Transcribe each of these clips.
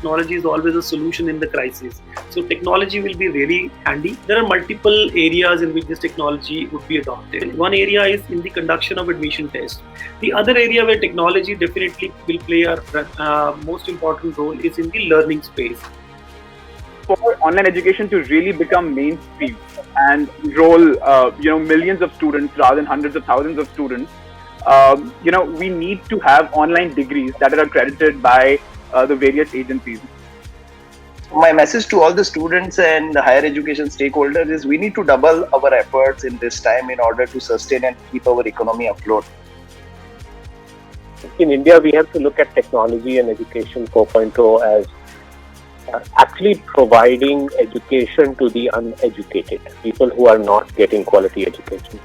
technology is always a solution in the crisis. So technology will be really handy. There are multiple areas in which this technology would be adopted. One area is in the conduction of admission tests. The other area where technology definitely will play a most important role is in the learning space. For online education to really become mainstream and enroll, millions of students rather than hundreds of thousands of students, we need to have online degrees that are accredited by the various agencies. My message to all the students and the higher education stakeholders is we need to double our efforts in this time in order to sustain and keep our economy afloat. In India, we have to look at technology and education 4.0 as actually providing education to the uneducated, people who are not getting quality education.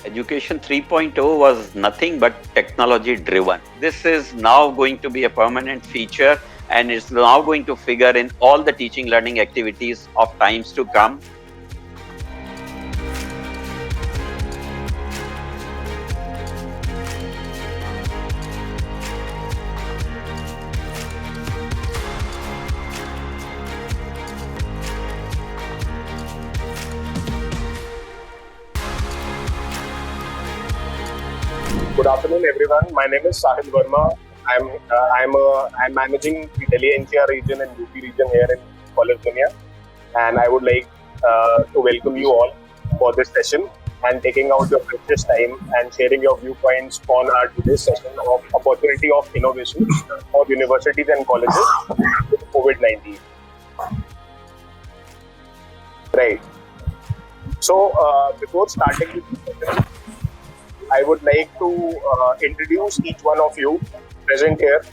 Education 3.0 was nothing but technology driven. This is now going to be a permanent feature and is now going to figure in all the teaching learning activities of times to come. Good afternoon, everyone. My name is Sahil Verma. I'm managing the Delhi NCR region and UP region here in College Dunia, and I would like to welcome you all for this session and taking out your precious time and sharing your viewpoints on our today's session of opportunity of innovation for universities and colleges with COVID-19. Right. So before starting with the session, I would like to introduce each one of you present here.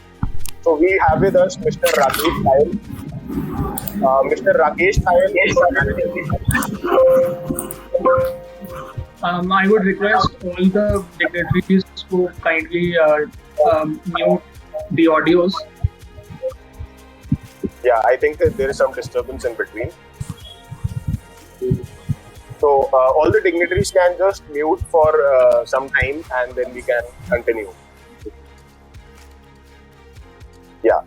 So we have with us Mr. Rakesh Tayal. Mr. Rakesh Tayal. I would request all the dignitaries to kindly mute the audios. Yeah, I think that there is some disturbance in between. So all the dignitaries can just mute for some time and then we can continue. Yeah.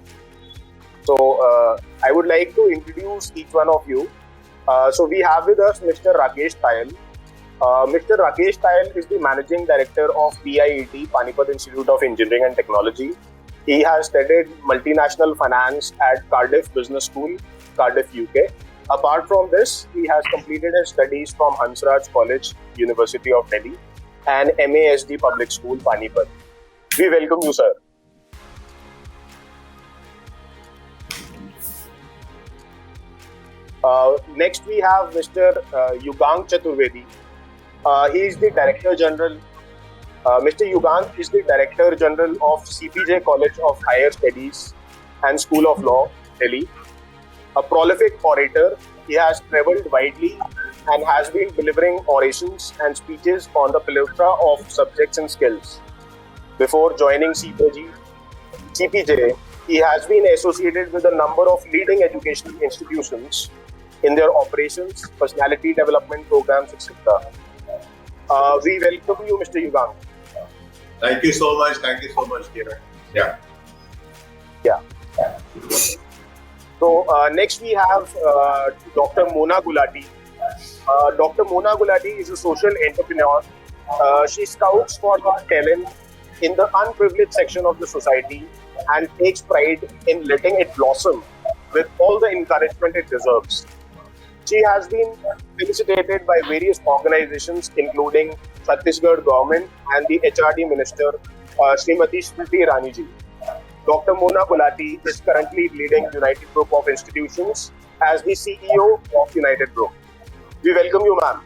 So I would like to introduce each one of you. So we have with us Mr. Rakesh Tayal. Mr. Rakesh Tayal is the Managing Director of PIET, Panipat Institute of Engineering and Technology. He has studied multinational finance at Cardiff Business School, Cardiff, UK. Apart from this, he has completed his studies from Hansraj College, University of Delhi, and MASD Public School, Panipat. We welcome you, sir. Next, we have Mr. Yugang Chaturvedi. He is the Director General. Mr. Yugang is the Director General of CPJ College of Higher Studies and School of Law, Delhi. A prolific orator, he has travelled widely and has been delivering orations and speeches on the plethora of subjects and skills. Before joining CPJ, he has been associated with a number of leading educational institutions in their operations, personality development programs, etc. We welcome you, Mr. Yugang. Thank you so much. Thank you so much, Kiran. Yeah. So next we have Dr. Mona Gulati. Dr. Mona Gulati is a social entrepreneur. She scouts for her talent in the unprivileged section of the society and takes pride in letting it blossom with all the encouragement it deserves. She has been felicitated by various organizations including Chhattisgarh government and the HRD Minister, Srimati Smriti Irani ji. Dr. Mona Gulati is currently leading United Group of Institutions as the CEO of United Group. We welcome you, ma'am.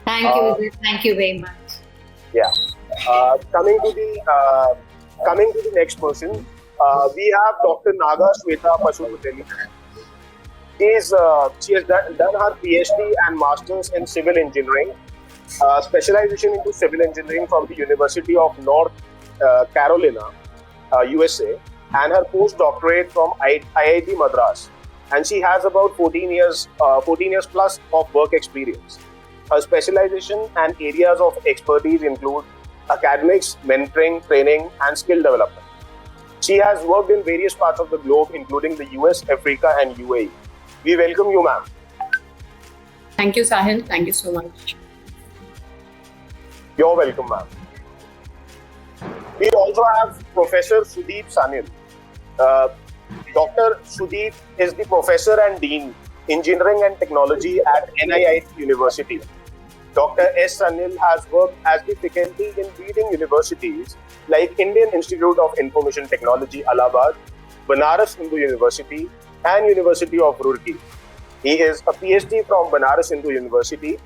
Thank you very much. Yeah. Coming to the next person, we have Dr. Naga Shweta Pasuputeli. She has done her PhD and Masters in Civil Engineering, specialization into Civil Engineering from the University of North Carolina, USA, and her postdoctorate from IIT Madras. And she has about 14 years plus of work experience. Her specialization and areas of expertise include academics, mentoring, training, and skill development. She has worked in various parts of the globe, including the US, Africa, and UAE. We welcome you, ma'am. Thank you, Sahil. Thank you so much. You're welcome, ma'am. We also have Professor Sudeep Sanil. Dr. Sudeep is the Professor and Dean, Engineering and Technology at NIIT University. Dr. S. Sanil has worked as the faculty in leading universities like Indian Institute of Information Technology, Allahabad, Banaras Hindu University, and University of Roorkee. He is a PhD from Banaras Hindu University.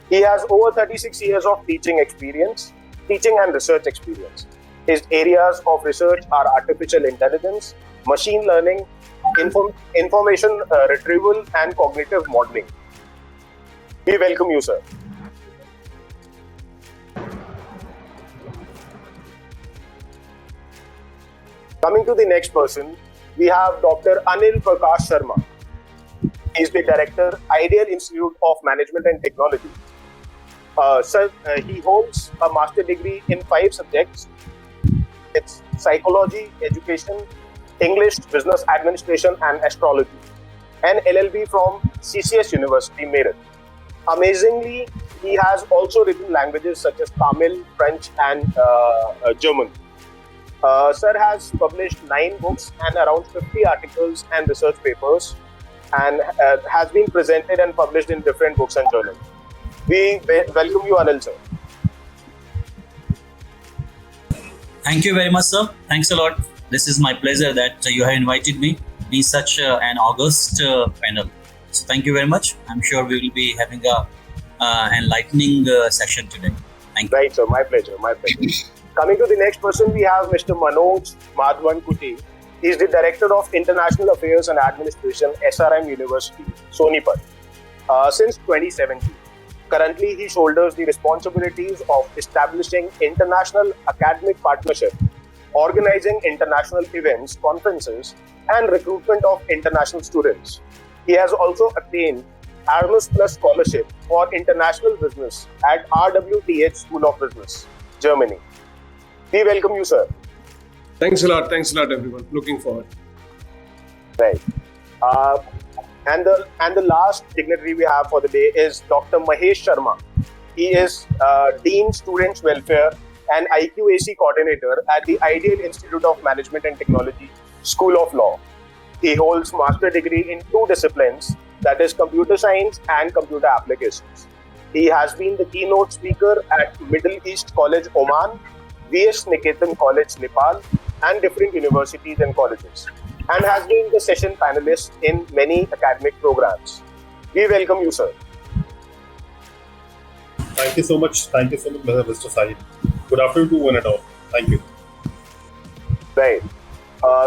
He has over 36 years of teaching and research experience. His areas of research are artificial intelligence, machine learning, information retrieval, and cognitive modeling. We welcome you, sir. Coming to the next person, we have Dr. Anil Prakash Sharma. He is the Director, Ideal Institute of Management and Technology. He holds a master degree in 5 subjects. It's psychology, education, English, business administration, and astrology. An LLB from CCS University, Meerut. Amazingly, he has also written languages such as Tamil, French, and German. Sir has published 9 books and around 50 articles and research papers, and has been presented and published in different books and journals. We welcome you, Anil, sir. Thank you very much, sir. Thanks a lot. This is my pleasure that you have invited me in such an august panel. So thank you very much. I'm sure we will be having a enlightening session today. Thank you. Right, sir. My pleasure. My pleasure. Coming to the next person, we have Mr. Manoj Madhavan Kuti. He is the Director of International Affairs and Administration, SRM University, Sonipat, since 2017. Currently, he shoulders the responsibilities of establishing international academic partnership, organizing international events, conferences, and recruitment of international students. He has also attained Erasmus Plus Scholarship for International Business at RWTH School of Business, Germany. We welcome you, sir. Thanks a lot, everyone. Looking forward. Right. And the last dignitary we have for the day is Dr. Mahesh Sharma. He is Dean Students Welfare and IQAC Coordinator at the Ideal Institute of Management and Technology, School of Law. He holds master degree in 2 disciplines, that is computer science and computer applications. He has been the keynote speaker at Middle East College, Oman, VS Niketan College, Nepal, and different universities and colleges, and has been the session panelist in many academic programs. We welcome you, sir. Thank you so much. Mr. Sahib. Good afternoon to one and all. Thank you. Right.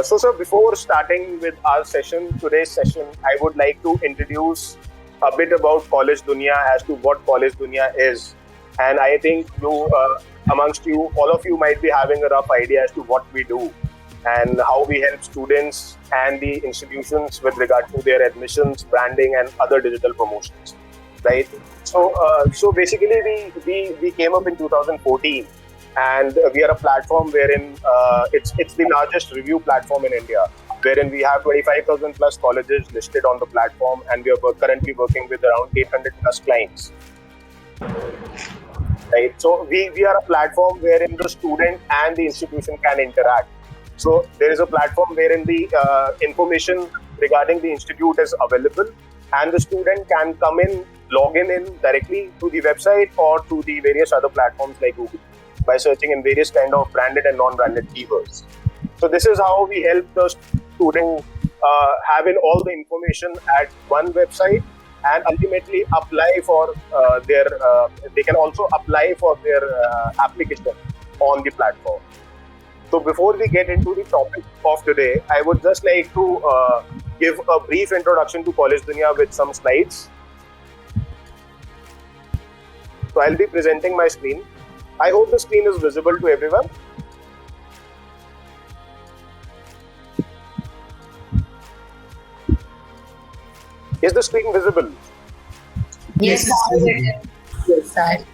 So, sir, before starting with our today's session, I would like to introduce a bit about College Dunia as to what College Dunia is. And I think all of you might be having a rough idea as to what we do and how we help students and the institutions with regard to their admissions, branding, and other digital promotions, right? So basically, we came up in 2014, and we are a platform wherein it's the largest review platform in India, wherein we have 25,000 plus colleges listed on the platform, and we are currently working with around 800 plus clients. Right. So we are a platform wherein the student and the institution can interact. So there is a platform wherein the information regarding the institute is available, and the student can come in, log in directly to the website or to the various other platforms like Google by searching in various kind of branded and non-branded keywords. So this is how we help the student having all the information at one website, and ultimately apply for they can also apply for their application on the platform. So before we get into the topic of today, I would just like to give a brief introduction to College Dunia with some slides. So I'll be presenting my screen. I hope the screen is visible to everyone. Is the screen visible? Yes, Yes, sir.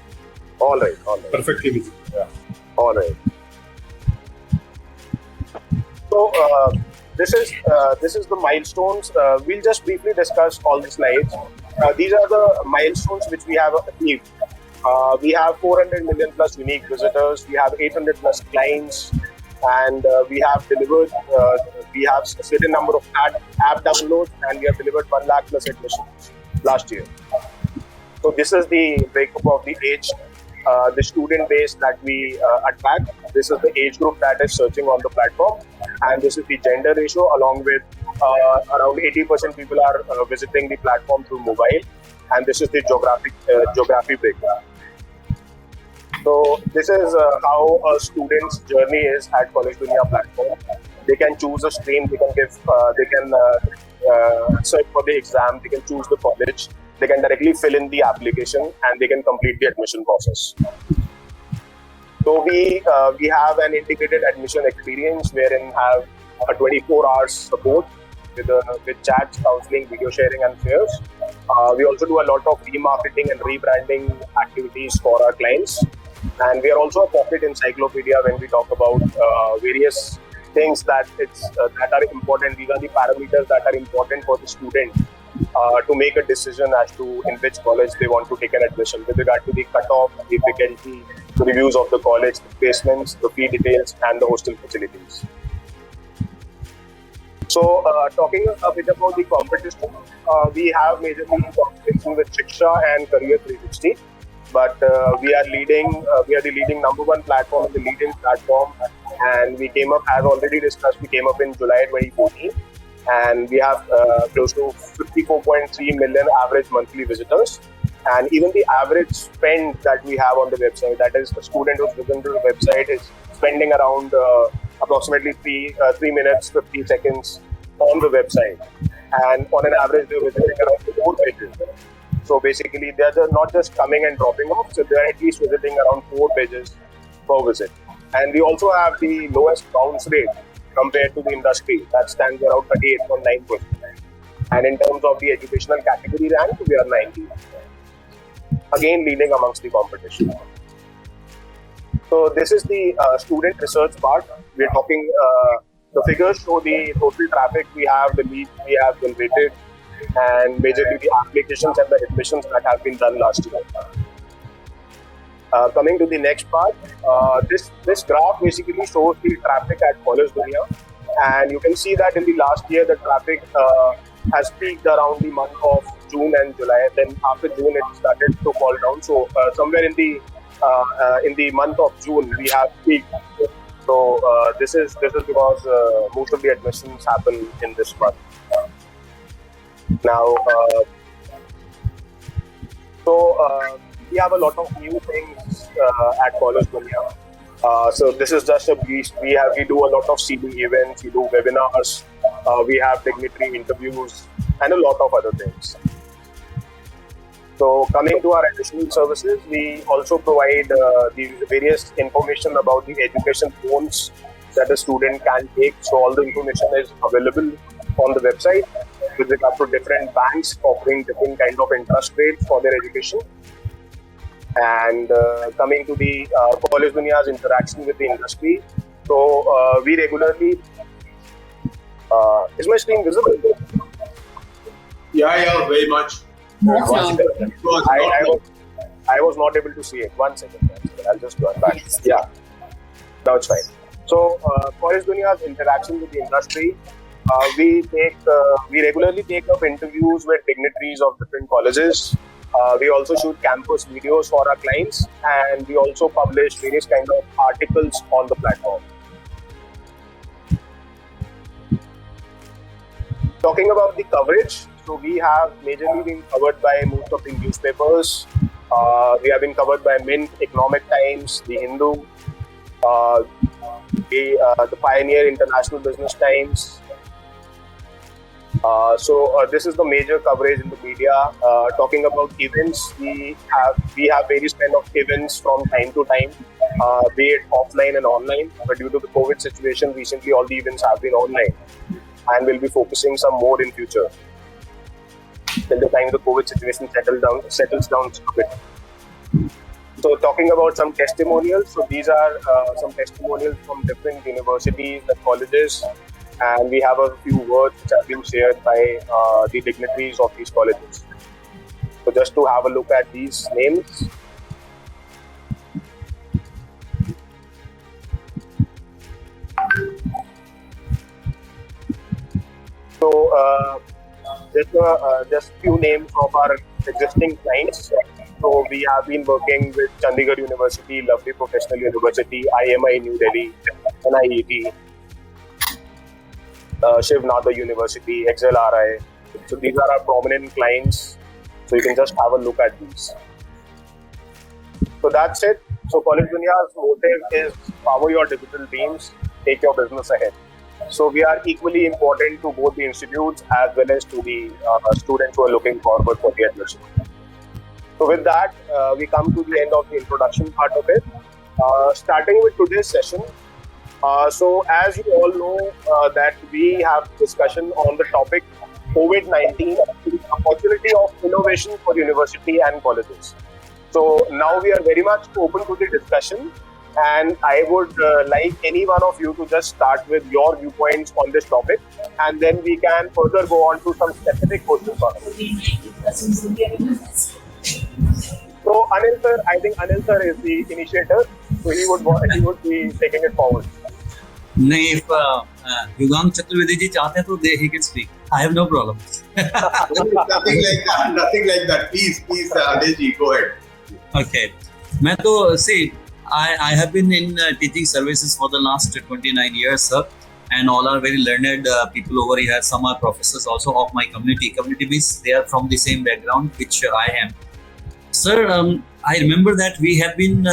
All right. Perfectly visible. Yeah. All right. So this is the milestones. We'll just briefly discuss all the slides. These are the milestones which we have achieved. We have 400 million plus unique visitors. We have 800 plus clients, and we have delivered. We have a certain number of app downloads, and we have delivered 1 lakh plus admissions last year. So this is the breakup of the age, the student base that we attract. This is the age group that is searching on the platform, and this is the gender ratio, along with around 80% people are visiting the platform through mobile, and this is the geography breakdown. So this is how a student's journey is at College Dunia platform. They can choose a stream, they can search for the exam, they can choose the college, they can directly fill in the application, and they can complete the admission process. So we have an integrated admission experience wherein have a 24 hours support with chats, counseling, video sharing, and fairs. We also do a lot of remarketing and rebranding activities for our clients. And we are also a pocket encyclopedia when we talk about various things that are important. These are the parameters that are important for the student to make a decision as to in which college they want to take an admission, with regard to the cutoff, the faculty, the reviews of the college, the placements, the fee details, and the hostel facilities. So, talking a bit about the competition, we have majorly competition with Shiksha and Career 360. But we are the leading #1 platform, the leading platform, and we came up, as already discussed, we came up in July 2014, and we have close to 54.3 million average monthly visitors, and even the average spend that we have on the website, that is, a student who's visiting the website is spending around approximately 3 minutes 50 seconds on the website, and on an average they're visiting around 4 pages. So basically, they're not just coming and dropping off, so they're at least visiting around 4 pages per visit. And we also have the lowest bounce rate compared to the industry. That stands around 38.9%. And in terms of the educational category rank, we are 90. Again, leading amongst the competition. So this is the student research part. We're talking, the figures show the total traffic we have, the leads we have generated, and majorly the applications and the admissions that have been done last year. Coming to the next part, this graph basically shows the traffic at College Dunia, and you can see that in the last year the traffic has peaked around the month of June and July. Then after June it started to fall down. So somewhere in the month of June we have peaked. So this is because most of the admissions happen in this month. Now, we have a lot of new things at College Dunia. So this is just a brief. We do a lot of CD events, we do webinars, we have dignitary interviews, and a lot of other things. So coming to our additional services, we also provide the various information about the education loans that a student can take. So all the information is available on the website with regard to different banks offering different kind of interest rates for their education. And coming to the College Dunia's interaction with the industry, so we regularly is my screen visible? Yeah, very much. I was not able to see it. One second. I'll just go back. Yeah, now it's fine. So College Dunia's interaction with the industry, we regularly take up interviews with dignitaries of different colleges. We also shoot campus videos for our clients, and we also publish various kind of articles on the platform. Talking about the coverage, so we have majorly been covered by most of the newspapers. We have been covered by Mint, Economic Times, The Hindu, the Pioneer International Business Times. So this is the major coverage in the media. Talking about events, we have various kind of events from time to time, be it offline and online. But due to the COVID situation, recently all the events have been online, and we'll be focusing some more in future till the time the COVID situation settles down a bit. So talking about some testimonials, so these are some testimonials from different universities and colleges, and we have a few words which have been shared by the dignitaries of these colleges. So just to have a look at these names. So just few names of our existing clients. So we have been working with Chandigarh University, Lovely Professional University, IMI New Delhi, NIET, Shiv Nada University, XLRI. So these are our prominent clients. So you can just have a look at these. So that's it. So College Dunia's motive is power your digital dreams, take your business ahead. So we are equally important to both the institutes as well as to the students who are looking forward for the admission. So with that, we come to the end of the introduction part of it. Starting with today's session. So as you all know that we have discussion on the topic COVID-19, opportunity of innovation for university and colleges. So now we are very much open to the discussion, and I would like any one of you to just start with your viewpoints on this topic, and then we can further go on to some specific questions on it. So Anil sir, I think Anil sir is the initiator, so he would be taking it forward. नहीं, if Yugang Chaturvedi ji चाहते हैं तो he can speak. I have no problem. Nothing like that. Please, Anil ji, go ahead. Okay. मैं तो see, I have been in teaching services for the last 29 years, sir, and all are very learned people over here. Some are professors also of my community. Community means they are from the same background which I am. Sir, I remember that we have been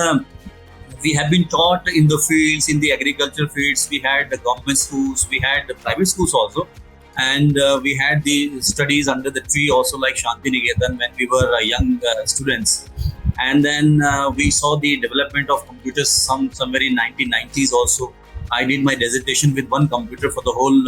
taught in the fields, in the agriculture fields. We had the government schools, we had the private schools also, and we had the studies under the tree also, like Shanti Niketan when we were young students. And then we saw the development of computers somewhere in 1990s also. I did my dissertation with one computer for the whole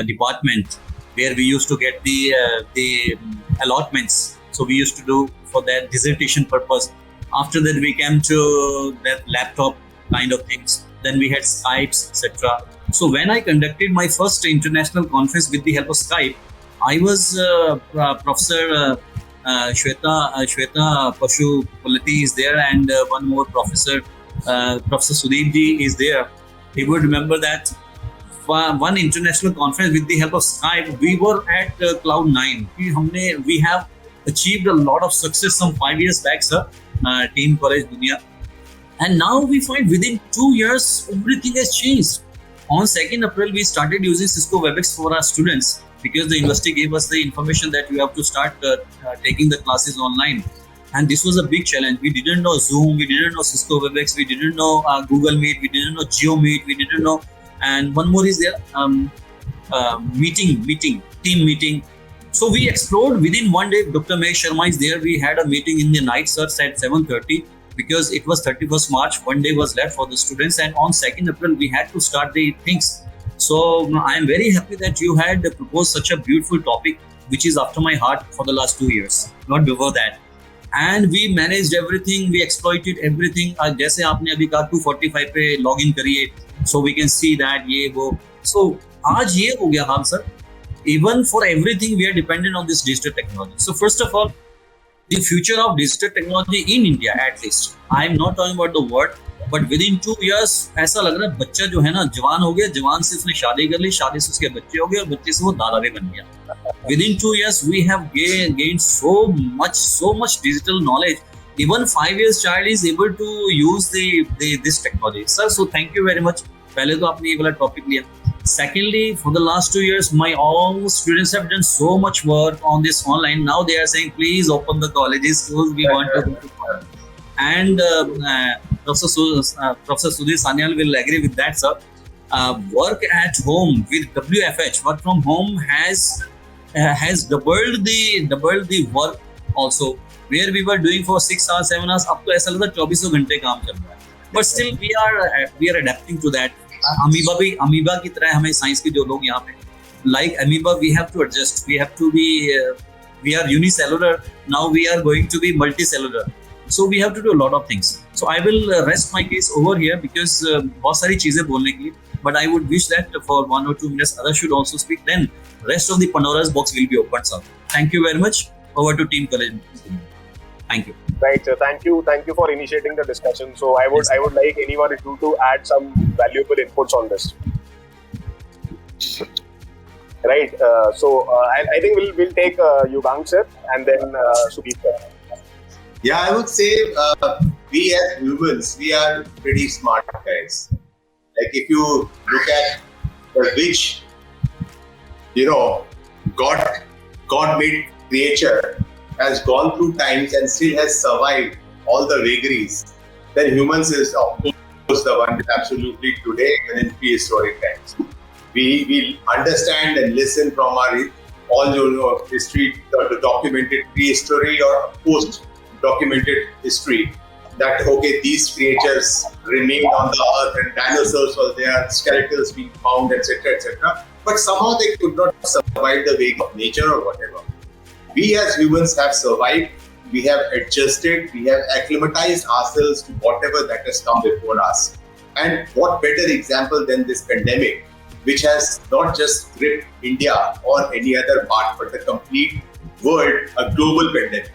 department, where we used to get the allotments. So we used to do for that dissertation purpose. After that, we came to that laptop kind of things. Then we had Skypes, etc. So when I conducted my first international conference with the help of Skype, I was Professor Shweta Pashupalati is there, and one more professor, Professor Sudeep ji is there. He would remember that one international conference with the help of Skype, we were at Cloud 9. We have achieved a lot of success some 5 years back, sir. Team College Dunia, and now we find within 2 years everything has changed. On 2nd April, we started using Cisco WebEx for our students because the university gave us the information that you have to start taking the classes online, and this was a big challenge. We didn't know Zoom, we didn't know Cisco WebEx, we didn't know Google Meet, we didn't know GeoMeet, we didn't know, and one more is there, team meeting. So we explored within one day. Dr. Mahesh Sharma is there. We had a meeting in the night, sir, at 7:30 because it was 31st March. One day was left for the students, and on 2nd April we had to start the things. So I am very happy that you had proposed such a beautiful topic, which is after my heart for the last 2 years, not before that. And we managed everything. We exploited everything. जैसे आपने अभी कहा 245 पे login करिए, so we can see that ये वो. So आज ये हो गया हाल, sir. Even for everything, we are dependent on this digital technology. So first of all, the future of digital technology in India, at least, I am not talking about the world, but within 2 years, ऐसा लग रहा है बच्चा जो है ना जवान हो गया, जवान से उसने शादी कर ली, शादी से उसके बच्चे हो गए और बच्चे से वो दादा भी बन गया. Within 2 years, we have gained so much digital knowledge. Even 5 years child is able to use this technology. Sir, so thank you very much. पहले तो आपने ये वाला टॉपिक लिया. Secondly, for the last 2 years, my all students have done so much work on this online. Now they are saying, please open the colleges, schools, we want to go to. And Professor Sudhir Sanyal will agree with that, sir. Work at home with WFH, work from home has doubled the work also. Where we were doing for 6 hours, 7 hours, अब तो ऐसा लगता है 24 घंटे काम चल रहा है. But still we are adapting to that. Amoeba की तरह हमें साइंस के जो लोग यहाँ पे like amoeba, we have to adjust. We have to be we are unicellular, now we are going to be multicellular. So we have to do a lot of things. So I will rest my case over here because बहुत सारी चीजें बोलने के लिए. But I would wish that for 1 or 2 minutes others should also speak. Then rest of the Pandora's box will be opened up. Thank you very much. Over to Team College. Thank you. Right, sir. Thank you for initiating the discussion. So I would like anyone of you to add some valuable inputs on this. Right. I think we'll take Yugang sir and then Sudeep sir. Yeah, I would say we as humans, we are pretty smart guys. Like if you look at the which, God made creature has gone through times and still has survived all the vagaries, then humans is of course the one absolutely today and in prehistoric times. We understand and listen from our all history, the documented prehistory or post-documented history, that okay, these creatures remained on the earth and dinosaurs were there, skeletons being found, etc., etc. But somehow they could not survive the wake of nature or whatever. We as humans have survived, we have adjusted, we have acclimatized ourselves to whatever that has come before us. And what better example than this pandemic, which has not just gripped India or any other part, but the complete world, a global pandemic.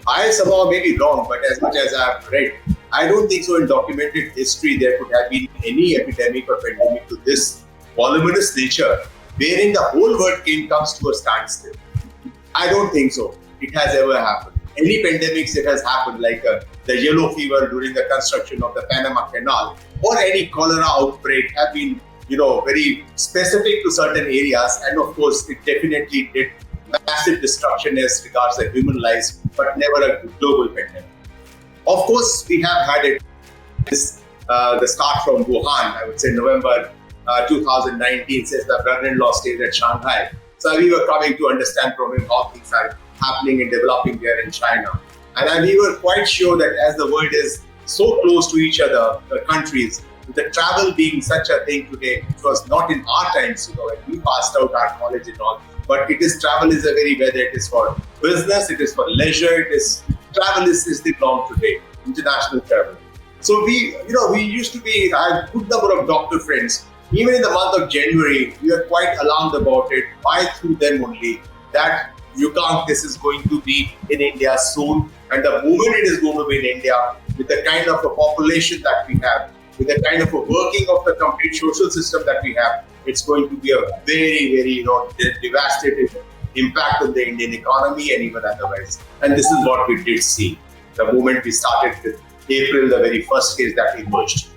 I somehow may be wrong, but as much as I have read, I don't think so in documented history there could have been any epidemic or pandemic to this voluminous nature, wherein the whole world comes to a standstill. I don't think so. It has ever happened. Any pandemics it has happened, like the yellow fever during the construction of the Panama Canal, or any cholera outbreak, have been, very specific to certain areas. And of course, it definitely did massive destruction as regards the human lives, but never a global pandemic. Of course, we have had it. The start from Wuhan, I would say November 2019, since the brother-in-law stayed at Shanghai. So we were coming to understand from him how things are happening and developing there in China. And we were quite sure that as the world is so close to each other, the countries, the travel being such a thing today, it was not in our times, when we passed out our college and all, but travel is a very, whether it is for business, it is for leisure, travel is the norm today, international travel. So we used to be, I have a good number of doctor friends. Even in the month of January, we are quite alarmed about it. Why through them only? That this is going to be in India soon. And the moment it is going to be in India, with the kind of a population that we have, with the kind of a working of the complete social system that we have, it's going to be a very, very devastating impact on the Indian economy and even otherwise. And this is what we did see. The moment we started with April, the very first case that emerged.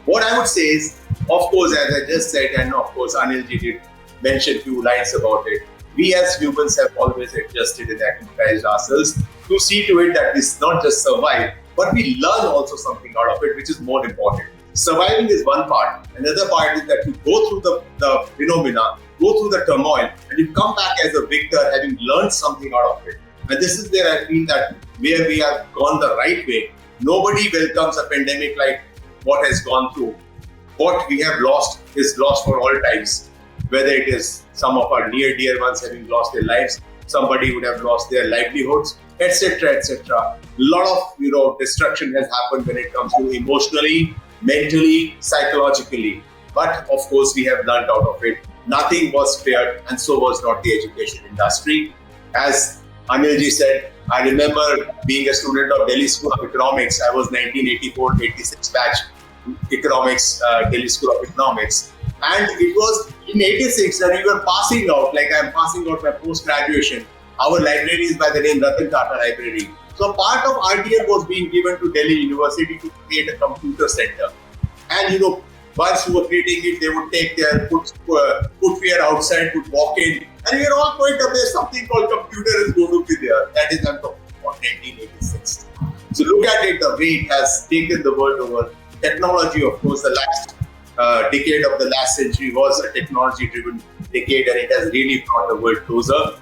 What I would say is, of course, as I just said, and of course Anilji did mention a few lines about it, we as humans have always adjusted and acclimatized ourselves to see to it that we not just survive, but we learn also something out of it, which is more important. Surviving is one part. Another part is that you go through the phenomena, go through the turmoil, and you come back as a victor having learned something out of it. And this is where I feel that where we have gone the right way. Nobody welcomes a pandemic like what has gone through. What we have lost is lost for all times. Whether it is some of our near dear ones having lost their lives, somebody would have lost their livelihoods, etc., etc. A lot of destruction has happened when it comes to emotionally, mentally, psychologically. But of course, we have learned out of it. Nothing was spared, and so was not the education industry. As Anilji said, I remember being a student of Delhi School of Economics. I was 1984-86 batch economics, Delhi School of Economics. And it was in 86 that we were passing out, like I'm passing out my post-graduation. Our library is by the name Ratan Tata Library. So part of RTL was being given to Delhi University to create a computer center. And once you were creating it, they would take their footwear outside, would walk in, and we are all quite aware something called computer is going to be there. That is, I'm talking about 1986. So look at it, the way it has taken the world over. Technology, of course, the last decade of the last century was a technology-driven decade, and it has really brought the world closer.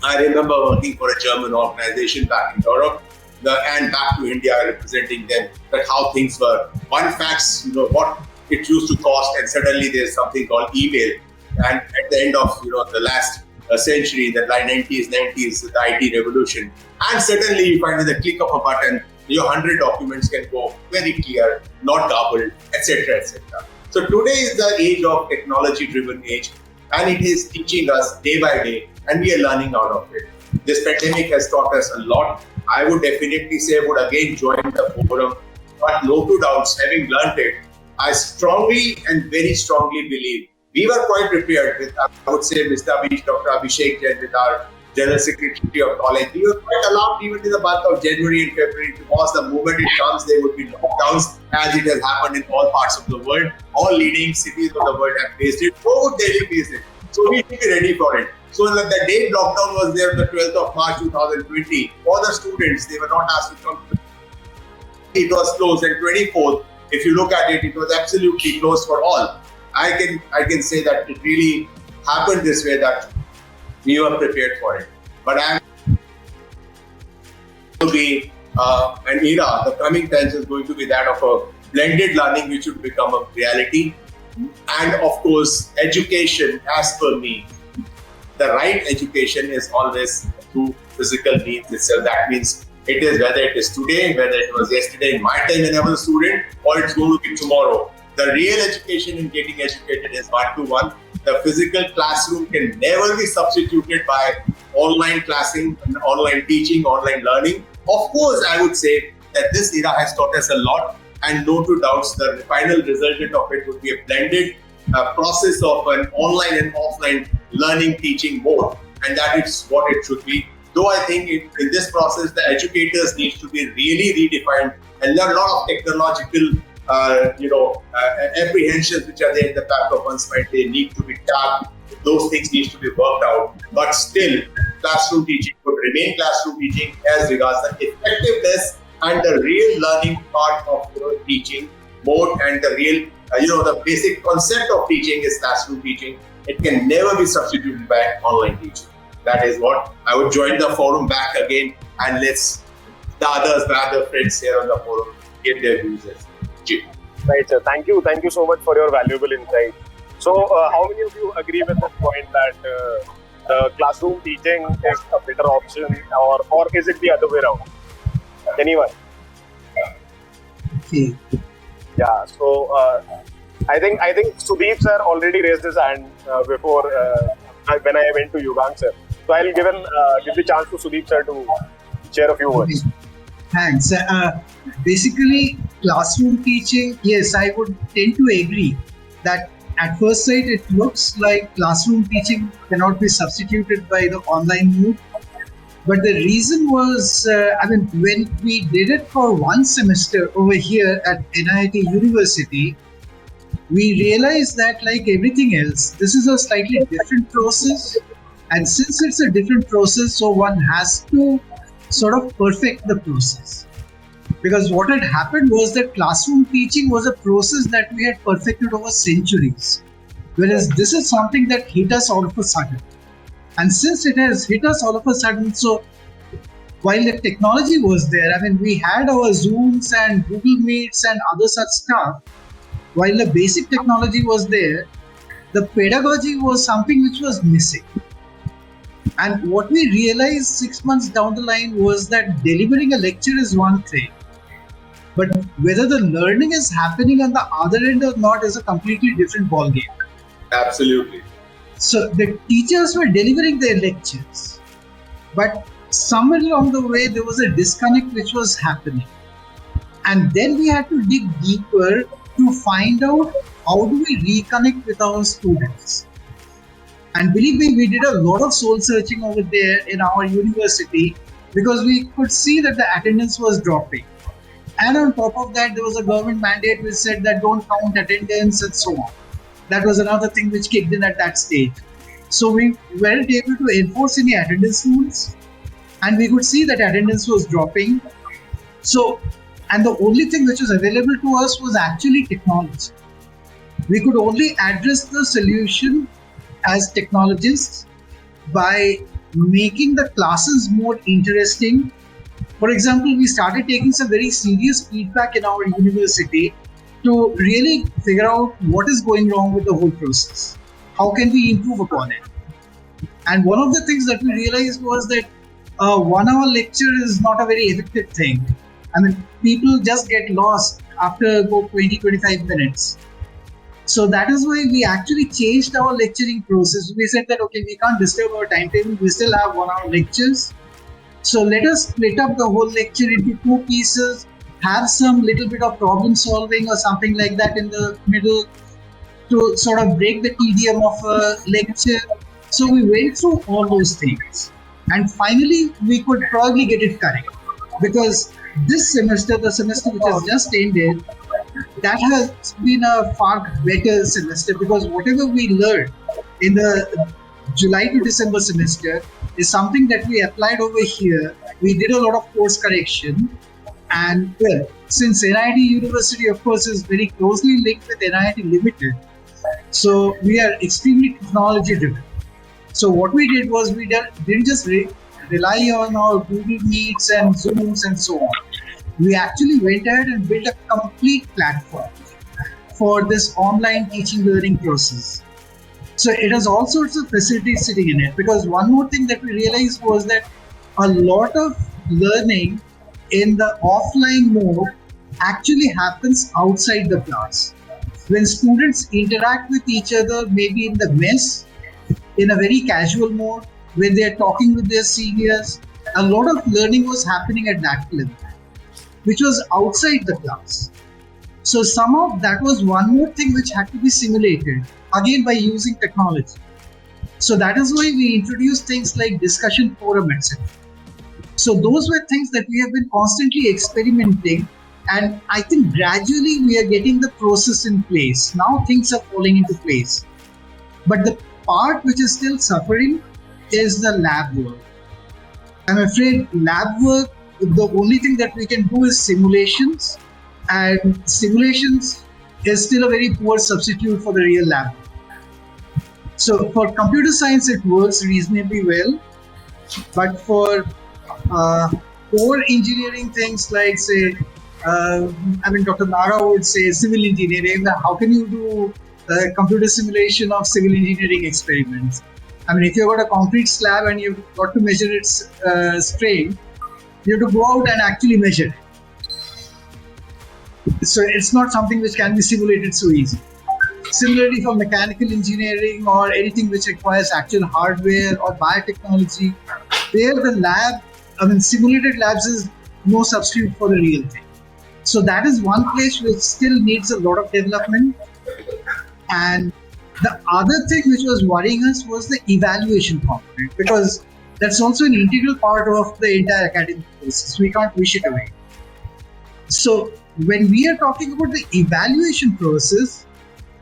I remember working for a German organization back in Europe, and back to India, representing them, that how things were. One fax, what it used to cost, and suddenly there's something called email. And at the end of the last century, the 90s, the IT revolution, and suddenly you find with the click of a button, your 100 documents can go very clear, not garbled, etc., etc. So today is the age of technology-driven age, and it is teaching us day by day, and we are learning out of it. This pandemic has taught us a lot. I would definitely say I would again join the forum, but no two doubts, having learned it, I strongly and very strongly believe we were quite prepared with, I would say, Mr. Dr. Abhishek Jain, with our General Secretary of College. We were quite alarmed even in the month of January and February, because the moment it comes, there would be lockdowns, as it has happened in all parts of the world. All leading cities of the world have faced it. So would Delhi face it. So we need to be ready for it. So the day lockdown was there on the 12th of March 2020, for the students, they were not asked to come. It was closed, and 24th, if you look at it, it was absolutely closed for all. I can say that it really happened this way, that we were prepared for it. But to be an era, the coming times is going to be that of a blended learning, which would become a reality. And of course, education, as per me, the right education is always through physical means itself. That means it is, whether it is today, whether it was yesterday in my time when I was a student, or it's going to be tomorrow. The real education in getting educated is one-to-one. The physical classroom can never be substituted by online classing, online teaching, online learning. Of course, I would say that this era has taught us a lot, and no two doubts, the final resultant of it would be a blended process of an online and offline learning teaching mode, and that is what it should be. Though I think in this process, the educators need to be really redefined, and there are a lot of technological apprehensions which are there in the back of one's mind. They need to be tapped. Those things need to be worked out. But still, classroom teaching could remain classroom teaching as regards the effectiveness and the real learning part of teaching mode, and the real, the basic concept of teaching is classroom teaching. It can never be substituted by online teaching. That is what I would join the forum back again, and let's the other friends here on the forum give their views as well. Right, sir. Thank you so much for your valuable insight. So, how many of you agree with this point that classroom teaching is a better option, or is it the other way around? Anyone? Okay. Yeah. So, I think Sudeep sir already raised his hand before when I went to Yugang sir. So I'll give the chance to Sudeep sir to share a few words. Thanks. Basically, classroom teaching, yes, I would tend to agree that at first sight it looks like classroom teaching cannot be substituted by the online mode. But the reason was, when we did it for one semester over here at NIT University, we realized that, like everything else, this is a slightly different process. And since it's a different process, so one has to sort of perfect the process. Because what had happened was that classroom teaching was a process that we had perfected over centuries. Whereas this is something that hit us all of a sudden. And since it has hit us all of a sudden, so while the technology was there, we had our Zooms and Google Meets and other such stuff. While the basic technology was there, the pedagogy was something which was missing. And what we realized 6 months down the line was that delivering a lecture is one thing, but whether the learning is happening on the other end or not is a completely different ballgame. Absolutely. So the teachers were delivering their lectures, but somewhere along the way there was a disconnect which was happening. And then we had to dig deeper to find out how do we reconnect with our students. And believe me, we did a lot of soul searching over there in our university because we could see that the attendance was dropping. And on top of that, there was a government mandate which said that don't count attendance and so on. That was another thing which kicked in at that stage. So we weren't able to enforce any attendance rules, and we could see that attendance was dropping. So, and the only thing which was available to us was actually technology. We could only address the solution as technologists by making the classes more interesting. For example, we started taking some very serious feedback in our university to really figure out what is going wrong with the whole process. How can we improve upon it? And one of the things that we realized was that 1 hour lecture is not a very effective thing. I mean, people just get lost after about 20-25 minutes. So that is why we actually changed our lecturing process. We said that, okay, we can't disturb our timetable. We still have 1 hour lectures. So let us split up the whole lecture into 2 pieces, have some little bit of problem solving or something like that in the middle to sort of break the tedium of a lecture. So we went through all those things. And finally, we could probably get it correct. Because this semester, the semester which has just ended, that has been a far better semester, because whatever we learned in the July to December semester is something that we applied over here. We did a lot of course correction, and well, since NIT University of course is very closely linked with NIT Limited, so we are extremely technology driven. So what we did was we didn't just rely on our Google Meets and Zooms and so on. We actually went ahead and built a complete platform for this online teaching learning process. So it has all sorts of facilities sitting in it, because one more thing that we realized was that a lot of learning in the offline mode actually happens outside the class. When students interact with each other, maybe in the mess, in a very casual mode, when they're talking with their seniors, a lot of learning was happening at that level, which was outside the class. So somehow that was one more thing which had to be simulated, again by using technology. So that is why we introduced things like discussion forum, etc. So those were things that we have been constantly experimenting, and I think gradually we are getting the process in place. Now things are falling into place. But the part which is still suffering is the lab work. I'm afraid lab work, the only thing that we can do is simulations, and simulations is still a very poor substitute for the real lab. So for computer science it works reasonably well, but for core engineering things like, say, Dr. Nara would say civil engineering, how can you do computer simulation of civil engineering experiments? I mean, if you've got a concrete slab and you've got to measure its strain, you have to go out and actually measure it. So it's not something which can be simulated so easy. Similarly, for mechanical engineering or anything which requires actual hardware or biotechnology, there the lab, simulated labs is no substitute for the real thing. So that is one place which still needs a lot of development. And the other thing which was worrying us was the evaluation component, because that's also an integral part of the entire academic process. We can't wish it away. So when we are talking about the evaluation process,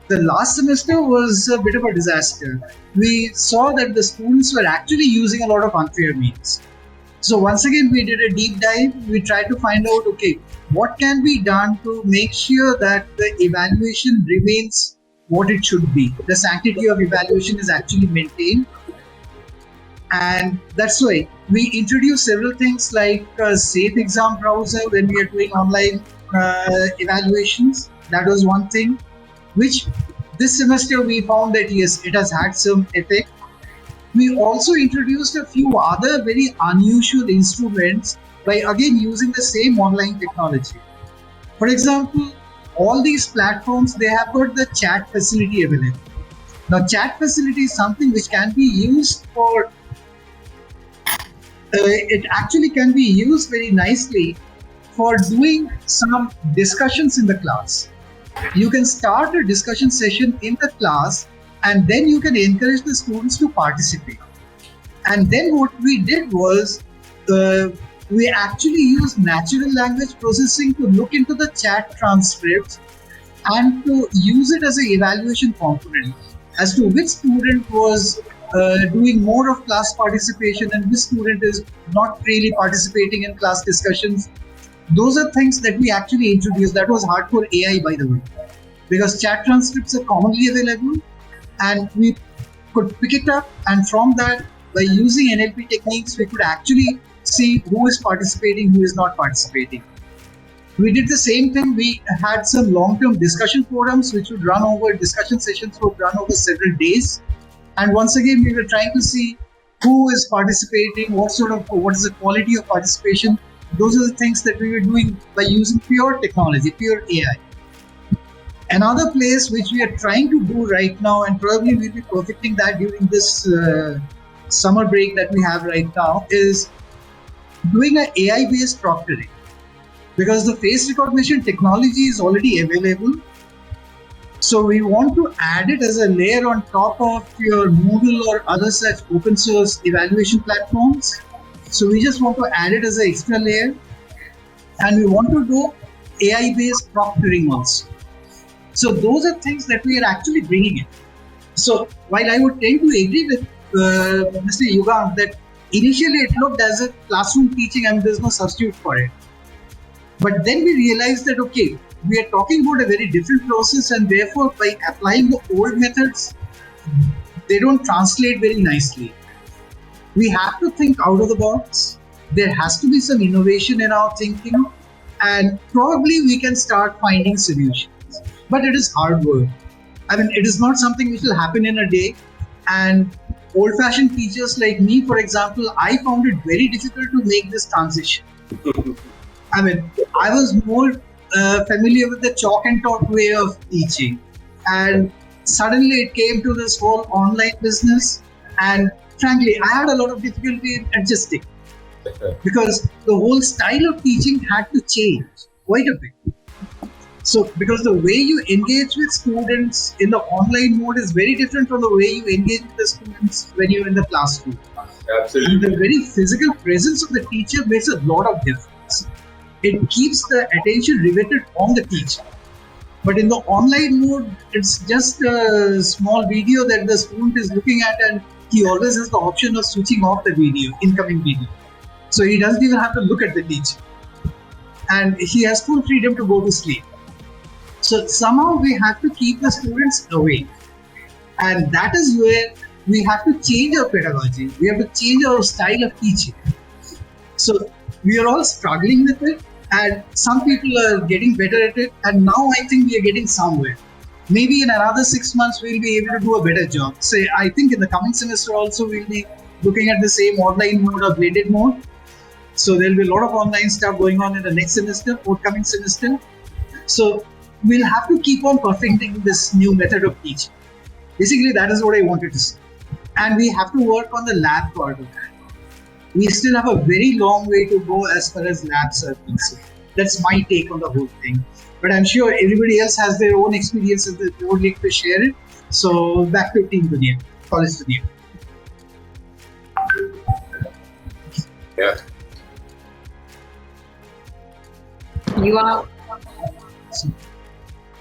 the last semester was a bit of a disaster. We saw that the students were actually using a lot of unfair means. So once again, we did a deep dive. We tried to find out, okay, what can be done to make sure that the evaluation remains what it should be. The sanctity of evaluation is actually maintained. And that's why we introduced several things like a safe exam browser when we are doing online evaluations. That was one thing, which this semester we found that yes, it has had some effect. We also introduced a few other very unusual instruments by again using the same online technology. For example, all these platforms, they have got the chat facility available. Now, chat facility is something which can be used for, it actually can be used very nicely for doing some discussions in the class. You can start a discussion session in the class, and then you can encourage the students to participate. And then what we did was, we actually used natural language processing to look into the chat transcripts and to use it as an evaluation component as to which student was doing more of class participation and which student is not really participating in class discussions. Those are things that we actually introduced. That was hardcore AI, by the way, because chat transcripts are commonly available, and we could pick it up, and from that, by using NLP techniques, we could actually see who is participating, who is not participating. We did the same thing. We had some long-term discussion forums which would run over, discussion sessions would run over several days. And once again, we were trying to see who is participating, what is the quality of participation. those are the things that we were doing by using pure technology, pure AI. Another place which we are trying to do right now, and probably we'll be perfecting that during this summer break that we have right now, is doing an AI-based proctoring. Because the face recognition technology is already available. So we want to add it as a layer on top of your Moodle or other such open source evaluation platforms. So we just want to add it as an extra layer. And we want to do AI-based proctoring also. So those are things that we are actually bringing in. So while I would tend to agree with Mr. Yugam that initially it looked as a classroom teaching and there's no substitute for it. But then we realized that, okay, we are talking about a very different process, and therefore by applying the old methods, they don't translate very nicely. We have to think out of the box. There has to be some innovation in our thinking, and probably we can start finding solutions. But it is hard work. I mean, it is not something which will happen in a day. And old-fashioned teachers like me, for example, I found it very difficult to make this transition. I mean, I was more familiar with the chalk and talk way of teaching. And suddenly it came to this whole online business. And frankly, I had a lot of difficulty in adjusting. Because the whole style of teaching had to change quite a bit. So, because the way you engage with students in the online mode is very different from the way you engage with the students when you're in the classroom. Absolutely. And the very physical presence of the teacher makes a lot of difference. It keeps the attention riveted on the teacher. But in the online mode, it's just a small video that the student is looking at, and he always has the option of switching off the video, incoming video. So he doesn't even have to look at the teacher. And he has full freedom to go to sleep. So somehow we have to keep the students awake. And that is where we have to change our pedagogy. We have to change our style of teaching. So we are all struggling with it, and some people are getting better at it. And now I think we are getting somewhere. Maybe in another 6 months, we'll be able to do a better job. Say, I think in the coming semester also, we'll be looking at the same online mode or blended mode. So there'll be a lot of online stuff going on in the next semester, forthcoming semester. So we'll have to keep on perfecting this new method of teaching. Basically, that is what I wanted to say. And we have to work on the lab part of that. We still have a very long way to go as far as labs are concerned. That's my take on the whole thing. But I'm sure everybody else has their own experiences that they would like to share it. So back to Team Dunia, College Dunia. Yeah. You are.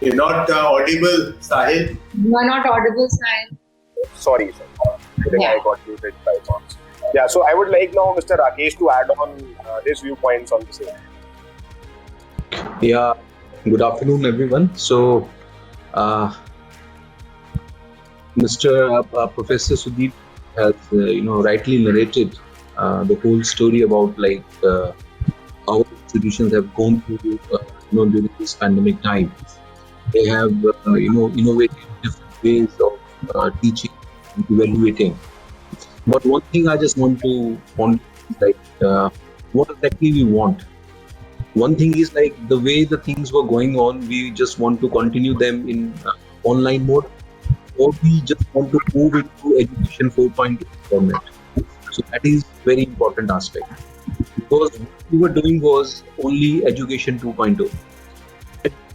You're not audible, Sahil. You are not audible, Sahil. Sorry, sir. I think I got muted by once. Yeah, so I would like now Mr. Rakesh to add on his viewpoints on the same. Yeah, good afternoon, everyone. So, Professor Sudeep has, rightly narrated the whole story about how institutions have gone through, during this pandemic time. They have, innovated different ways of teaching and evaluating. But one thing I just want to point what exactly we want. One thing is the way the things were going on, we just want to continue them in online mode, or we just want to move into education 4.0 format. So that is very important aspect, because what we were doing was only education 2.0,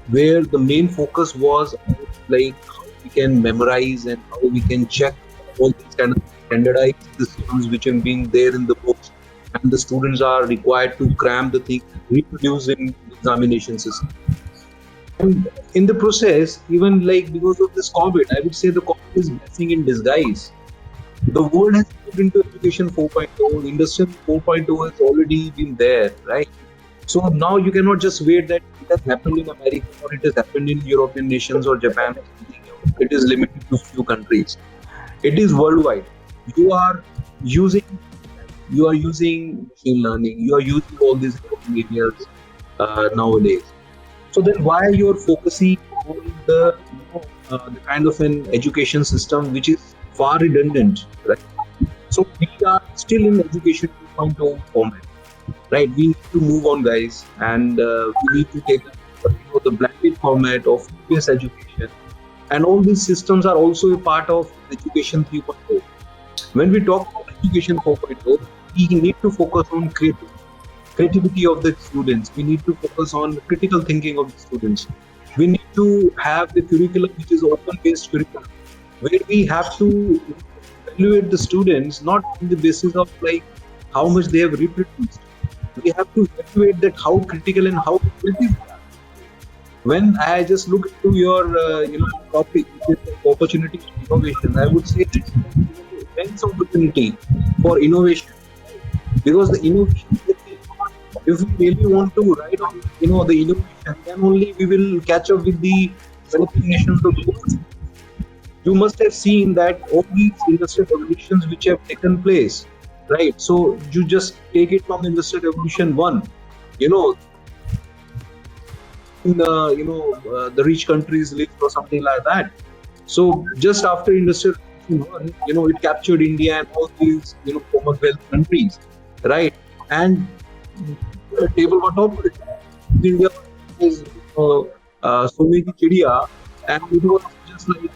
where the main focus was how we can memorize and how we can check all these kind of standardized systems which have been there in the books, and the students are required to cram the thing, reproduce in the examination system. And in the process, even because of this COVID, I would say the COVID is blessing in disguise. The world has moved into education 4.0, industrial 4.0 has already been there, right? So now you cannot just wait that it has happened in America or it has happened in European nations or Japan or something else. It is limited to few countries. It is worldwide. You are using machine learning, you are using all these areas nowadays. So then why you are focusing on the kind of an education system which is far redundant, right? So we are still in education 2.0 format. right? We need to move on, guys, and we need to take the blended format of previous education, and all these systems are also a part of education 3.0. When we talk about education 4.0, we need to focus on creativity of the students. We need to focus on critical thinking of the students. We need to have the curriculum which is open-based curriculum, where we have to evaluate the students not on the basis of like how much they have reproduced. We have to evaluate that how critical and how creative they are. When I just look into your topic, which is like opportunity for innovation, I would say it's immense opportunity for innovation, because the innovation, if we really want to ride on the innovation, then only we will catch up with the developing nations of the world. You must have seen that all these industrial revolutions which have taken place, right? So you just take it from industrial revolution 1, the rich countries lived or something like that. So just after industrial revolution 1, it captured India and all these Commonwealth countries, right? And table bottom, India is Somi ki chidiya, and it was just like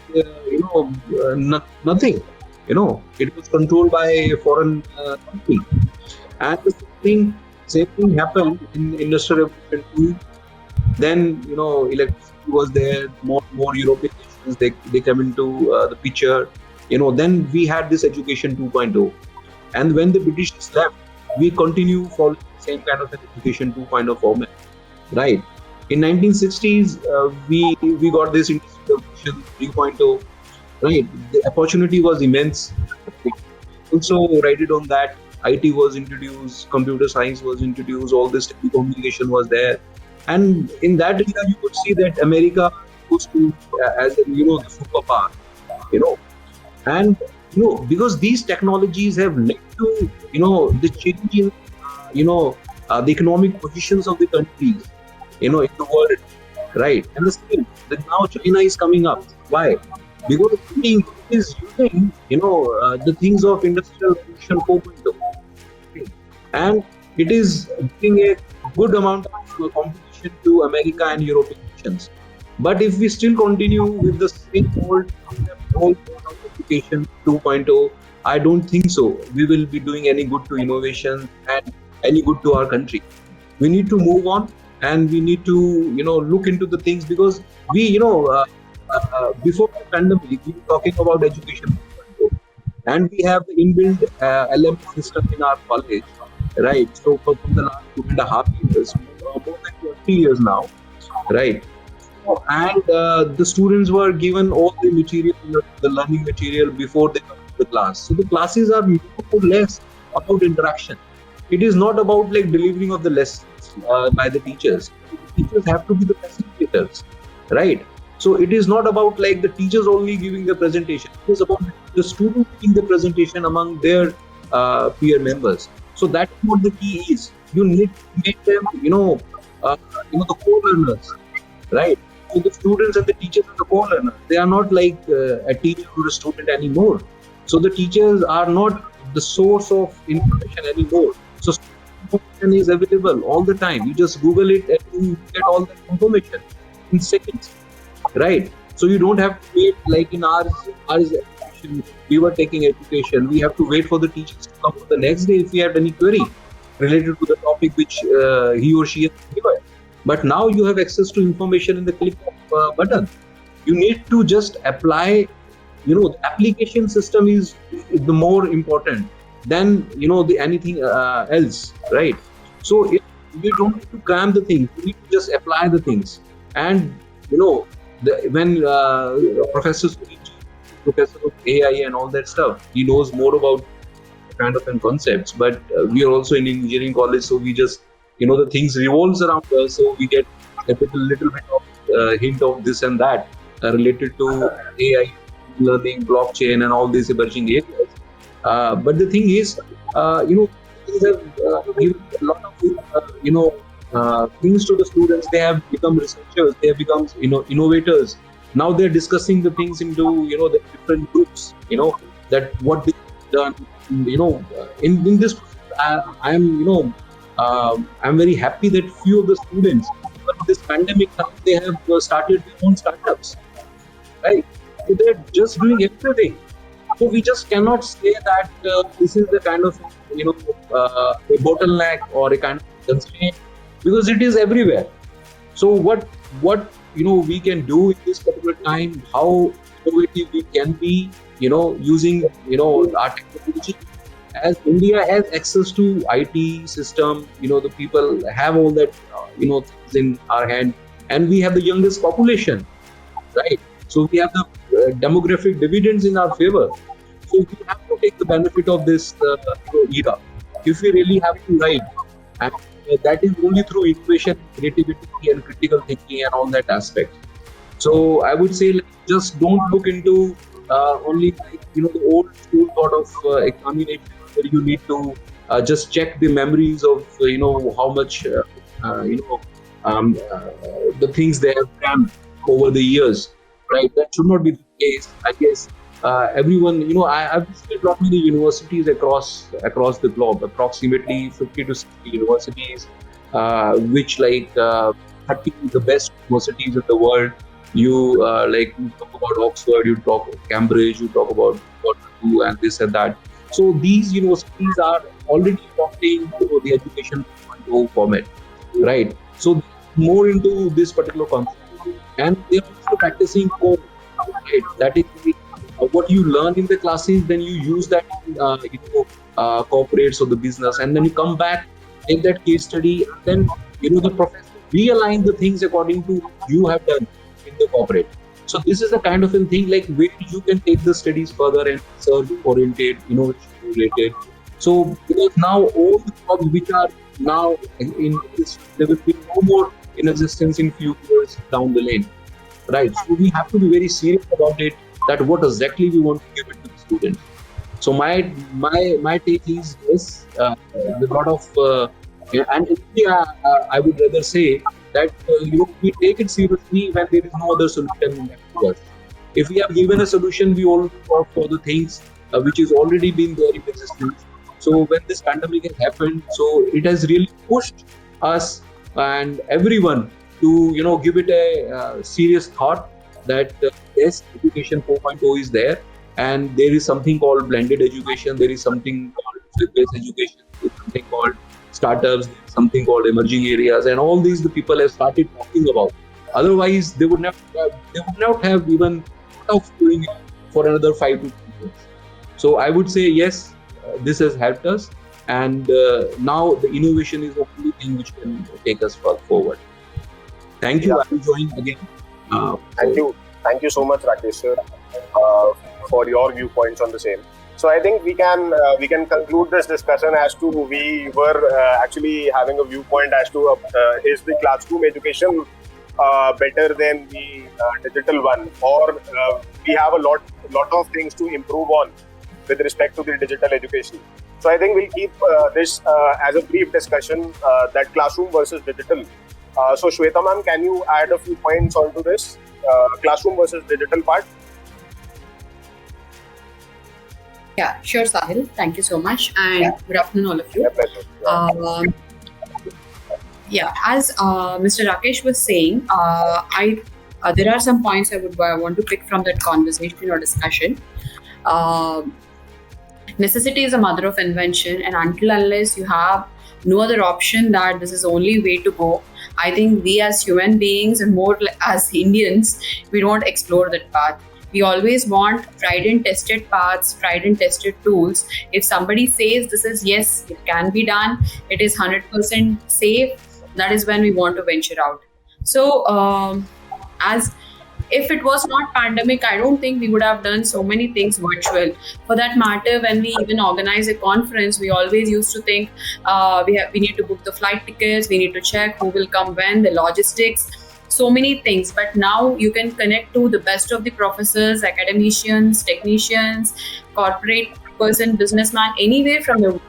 nothing. It was controlled by a foreign country, and the same thing happened in industrial revolution 2. Then electricity was there, more European nations they come into the picture. Then we had this education 2.0, and when the British left, we continue following the same kind of an education 2.0 format, right? In 1960s, we got this industrial revolution 3.0, right? The opportunity was immense. Also, rated on that, IT was introduced, computer science was introduced, all this telecommunication was there. And in that area, you could see that America goes to as the superpower, and because these technologies have led to the change in the economic positions of the countries in the world, right? And the same that now China is coming up. Why? Because it is using the things of industrial revolution 4.0, and it is giving a good amount of competition to America and European nations. But if we still continue with the same old education 2.0, I don't think so. We will be doing any good to innovation and any good to our country. We need to move on, and we need to look into the things, because we before the pandemic we were talking about education 2.0, and we have the inbuilt LMS system in our college, right? So from the last 2.5 years, more than 20 years now, right? And the students were given all the material, the learning material before they come to the class. So the classes are more or less about interaction. It is not about like delivering of the lessons by the teachers. The teachers have to be the facilitators, right? So it is not about like the teachers only giving the presentation. It is about the students giving the presentation among their peer members. So that's what the key is. You need to make them, the co-learners, right? So the students and the teachers are the co-learners. They are not like a teacher or a student anymore. So the teachers are not the source of information anymore. So information is available all the time. You just Google it and you get all the information in seconds, right? So you don't have to wait like in ours education. We were taking education. We have to wait for the teachers to come the next day if we have any query related to the topic which he or she has given. But now you have access to information in the click of button. You need to just apply. The application system is the more important than the anything else, right? So if you don't need to cram the things, you need to just apply the things. And when Professor Suniti, professor of AI and all that stuff, he knows more about kind of concepts. But we are also in engineering college, so we just the things revolves around us, so we get a little bit of hint of this and that related to AI, learning, blockchain, and all these emerging areas. But the thing is, things have given a lot of things to the students. They have become researchers. They have become innovators. Now they're discussing the things into the different groups. That what they've done. In this, I I'm very happy that few of the students, even this pandemic now, they have started their own startups, right? So they're just doing everything. So we just cannot say that this is the kind of a bottleneck or a kind of constraint, because it is everywhere. So what we can do in this particular time, how innovative we can be, using our technology. As India has access to IT system, the people have all that things in our hand, and we have the youngest population, right? So we have the demographic dividends in our favor. So we have to take the benefit of this era if we really have to ride. And that is only through innovation, creativity, and critical thinking and all that aspect. So I would say, just don't look into only the old school sort of examination where you need to just check the memories of how much the things they have crammed over the years, right? That should not be the case. I guess everyone, I've visited not many universities across the globe, approximately 50 to 60 universities, which 30 the best universities in the world. You talk about Oxford, you talk about Cambridge, you talk about Waterloo and this and that. So these universities are already adopting the education 2.0 format, right? So more into this particular concept, and they're also practicing code, right? That is what you learn in the classes, then you use that in corporates or the business, and then you come back, take that case study, and then the professor realign the things according to what you have done in the corporate. So this is the kind of a thing where you can take the studies further and research oriented, innovation related. So because now all the jobs which are now in this, there will be no more in existence in few years down the lane, right? So we have to be very serious about it, that what exactly we want to give it to the students. So my take is yes, a lot of and in India, I would rather say that we take it seriously when there is no other solution to us. If we have given a solution, we all work for the things which has already been there in existence. So when this pandemic has happened, so it has really pushed us and everyone to give it a serious thought that yes, education 4.0 is there, and there is something called blended education, there is something called flip-based education, there is something called startups, there is something called emerging areas, and all these the people have started talking about. Otherwise, they would not have even thought of doing it for another 5 to 10 years. So I would say yes, this has helped us, and now the innovation is the only thing which can take us forward. Thank you. I will join again. Thank you so much, Rakesh sir, for your viewpoints on the same. So I think we can conclude this discussion as to we were actually having a viewpoint as to is the classroom education better than the digital one, or we have a lot of things to improve on with respect to the digital education. So I think we'll keep this as a brief discussion, that classroom versus digital. So Shweta ma'am, can you add a few points onto this classroom versus digital part? Yeah, sure, Sahil. Thank you so much, and good afternoon, all of you. As Mr. Rakesh was saying, there are some points I want to pick from that conversation or discussion. Necessity is the mother of invention, and unless you have no other option that this is the only way to go, I think we as human beings and more as Indians, we don't explore that path. We always want tried and tested paths, tried and tested tools. If somebody says this is yes, it can be done, it is 100% safe, that is when we want to venture out. So as if it was not pandemic, I don't think we would have done so many things virtual. For that matter, when we even organize a conference, we always used to think we need to book the flight tickets, we need to check who will come when, the logistics, so many things. But now you can connect to the best of the professors, academicians, technicians, corporate person, businessman, anywhere from the world.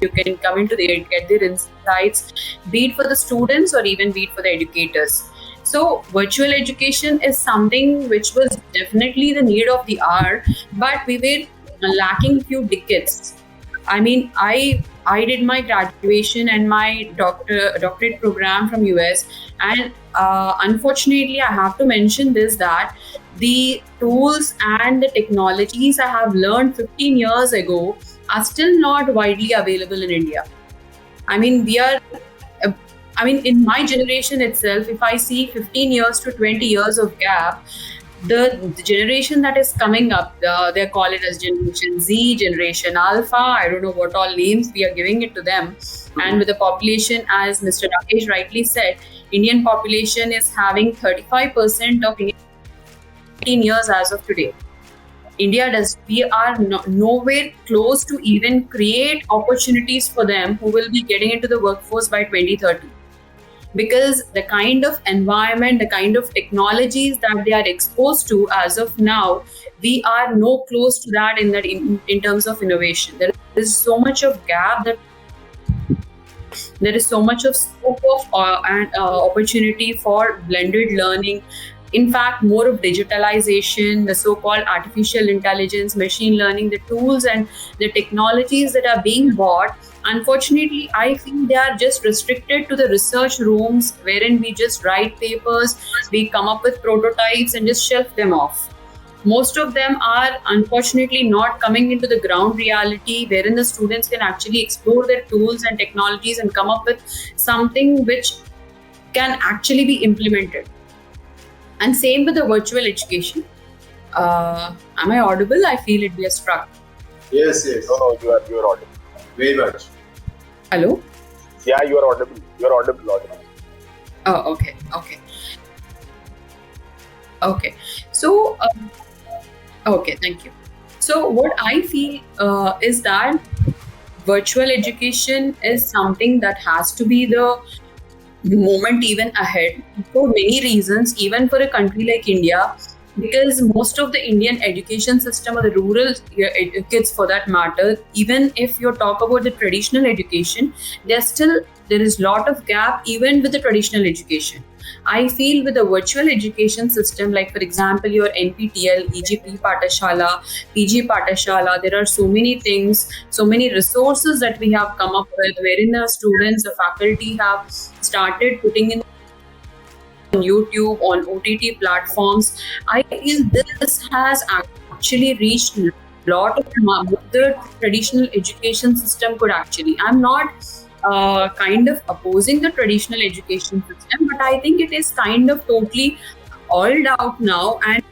You can come into get their insights, be it for the students or even be it for the educators. So virtual education is something which was definitely the need of the hour, but we were lacking few decades I mean, I did my graduation and my doctorate program from US, and unfortunately, I have to mention this, that the tools and the technologies I have learned 15 years ago are still not widely available in India. I mean, in my generation itself, if I see 15 years to 20 years of gap, the generation that is coming up, they call it as Generation Z, Generation Alpha, I don't know what all names we are giving it to them. And with the population, as Mr. Rakesh rightly said, Indian population is having 35% of 18 years as of today. We are nowhere close to even create opportunities for them who will be getting into the workforce by 2030. Because the kind of environment, the kind of technologies that they are exposed to as of now, we are no close to that in terms of innovation. There is so much of gap, that there is so much of scope of and opportunity for blended learning. In fact, more of digitalization, the so-called artificial intelligence, machine learning, the tools and the technologies that are being bought, unfortunately, I feel they are just restricted to the research rooms wherein we just write papers, we come up with prototypes and just shelf them off. Most of them are unfortunately not coming into the ground reality wherein the students can actually explore their tools and technologies and come up with something which can actually be implemented. And same with the virtual education. Am I audible? I feel it be a struck. Yes. No, you are audible. Very much. Hello? Yeah, you are audible. You are audible. Oh, okay. So, okay, thank you. So, what I feel is that virtual education is something that has to be the moment even ahead for many reasons, even for a country like India, because most of the Indian education system, or the rural kids for that matter, even if you talk about the traditional education, there is a lot of gap even with the traditional education. I feel with the virtual education system, like for example your NPTEL, EGP Pathshala, PG Pathshala, there are so many things, so many resources that we have come up with, wherein the students, the faculty have started putting in on YouTube, on OTT platforms. I feel this has actually reached a lot of the traditional education system could actually. I'm not kind of opposing the traditional education system, but I think it is kind of totally oiled out now and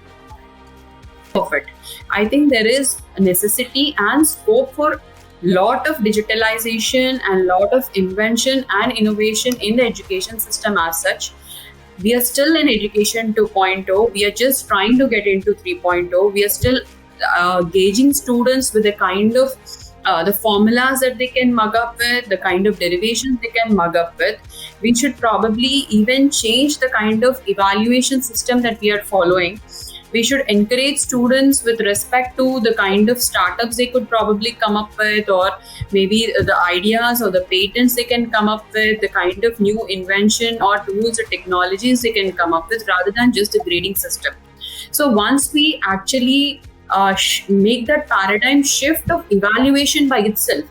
perfect. I think there is a necessity and scope for lot of digitalization and lot of invention and innovation in the education system as such. We are still in education 2.0. We are just trying to get into 3.0. We are still gauging students with the kind of the formulas that they can mug up with, the kind of derivations they can mug up with. We should probably even change the kind of evaluation system that we are following. We should encourage students with respect to the kind of startups they could probably come up with, or maybe the ideas or the patents they can come up with, the kind of new invention or tools or technologies they can come up with, rather than just a grading system. So once we actually make that paradigm shift of evaluation by itself,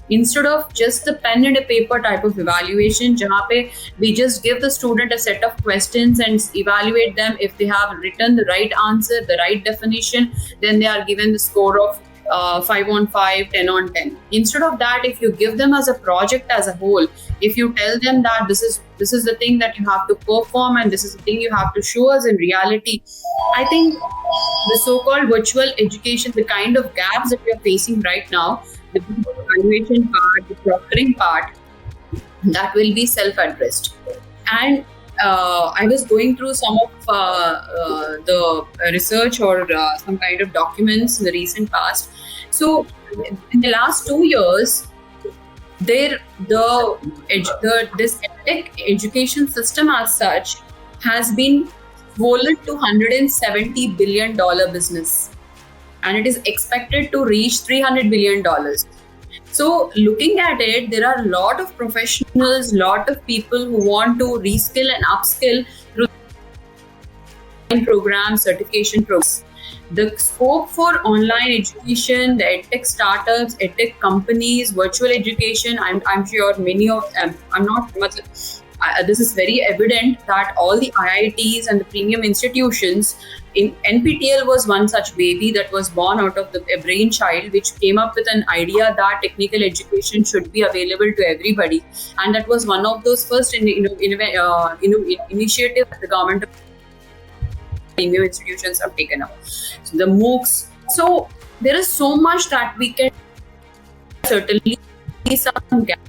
instead of just the pen and a paper type of evaluation, jahan pe we just give the student a set of questions and evaluate them. If they have written the right answer, the right definition, then they are given the score of 5 on 5, 10 on 10. Instead of that, if you give them as a project as a whole, if you tell them that this is the thing that you have to perform and this is the thing you have to show us in reality, I think the so-called virtual education, the kind of gaps that we are facing right now, the evaluation part, the proctoring part, that will be self-addressed. And I was going through some of the research or some kind of documents in the recent past. So in the last 2 years, this edtech education system as such has been swollen to $170 billion business, and it is expected to reach $300 billion. So looking at it, there are a lot of professionals, lot of people who want to reskill and upskill through programs, certification programs. the scope for online education, the edtech startups, edtech companies, virtual education, I'm sure many of them, I'm not much, this is very evident that all the IITs and the premium institutions, in NPTEL was one such baby that was born out of a brainchild which came up with an idea that technical education should be available to everybody, and that was one of those first initiatives that the government premium institutions have taken up. So the MOOCs. So there is so much that we can certainly see some gap.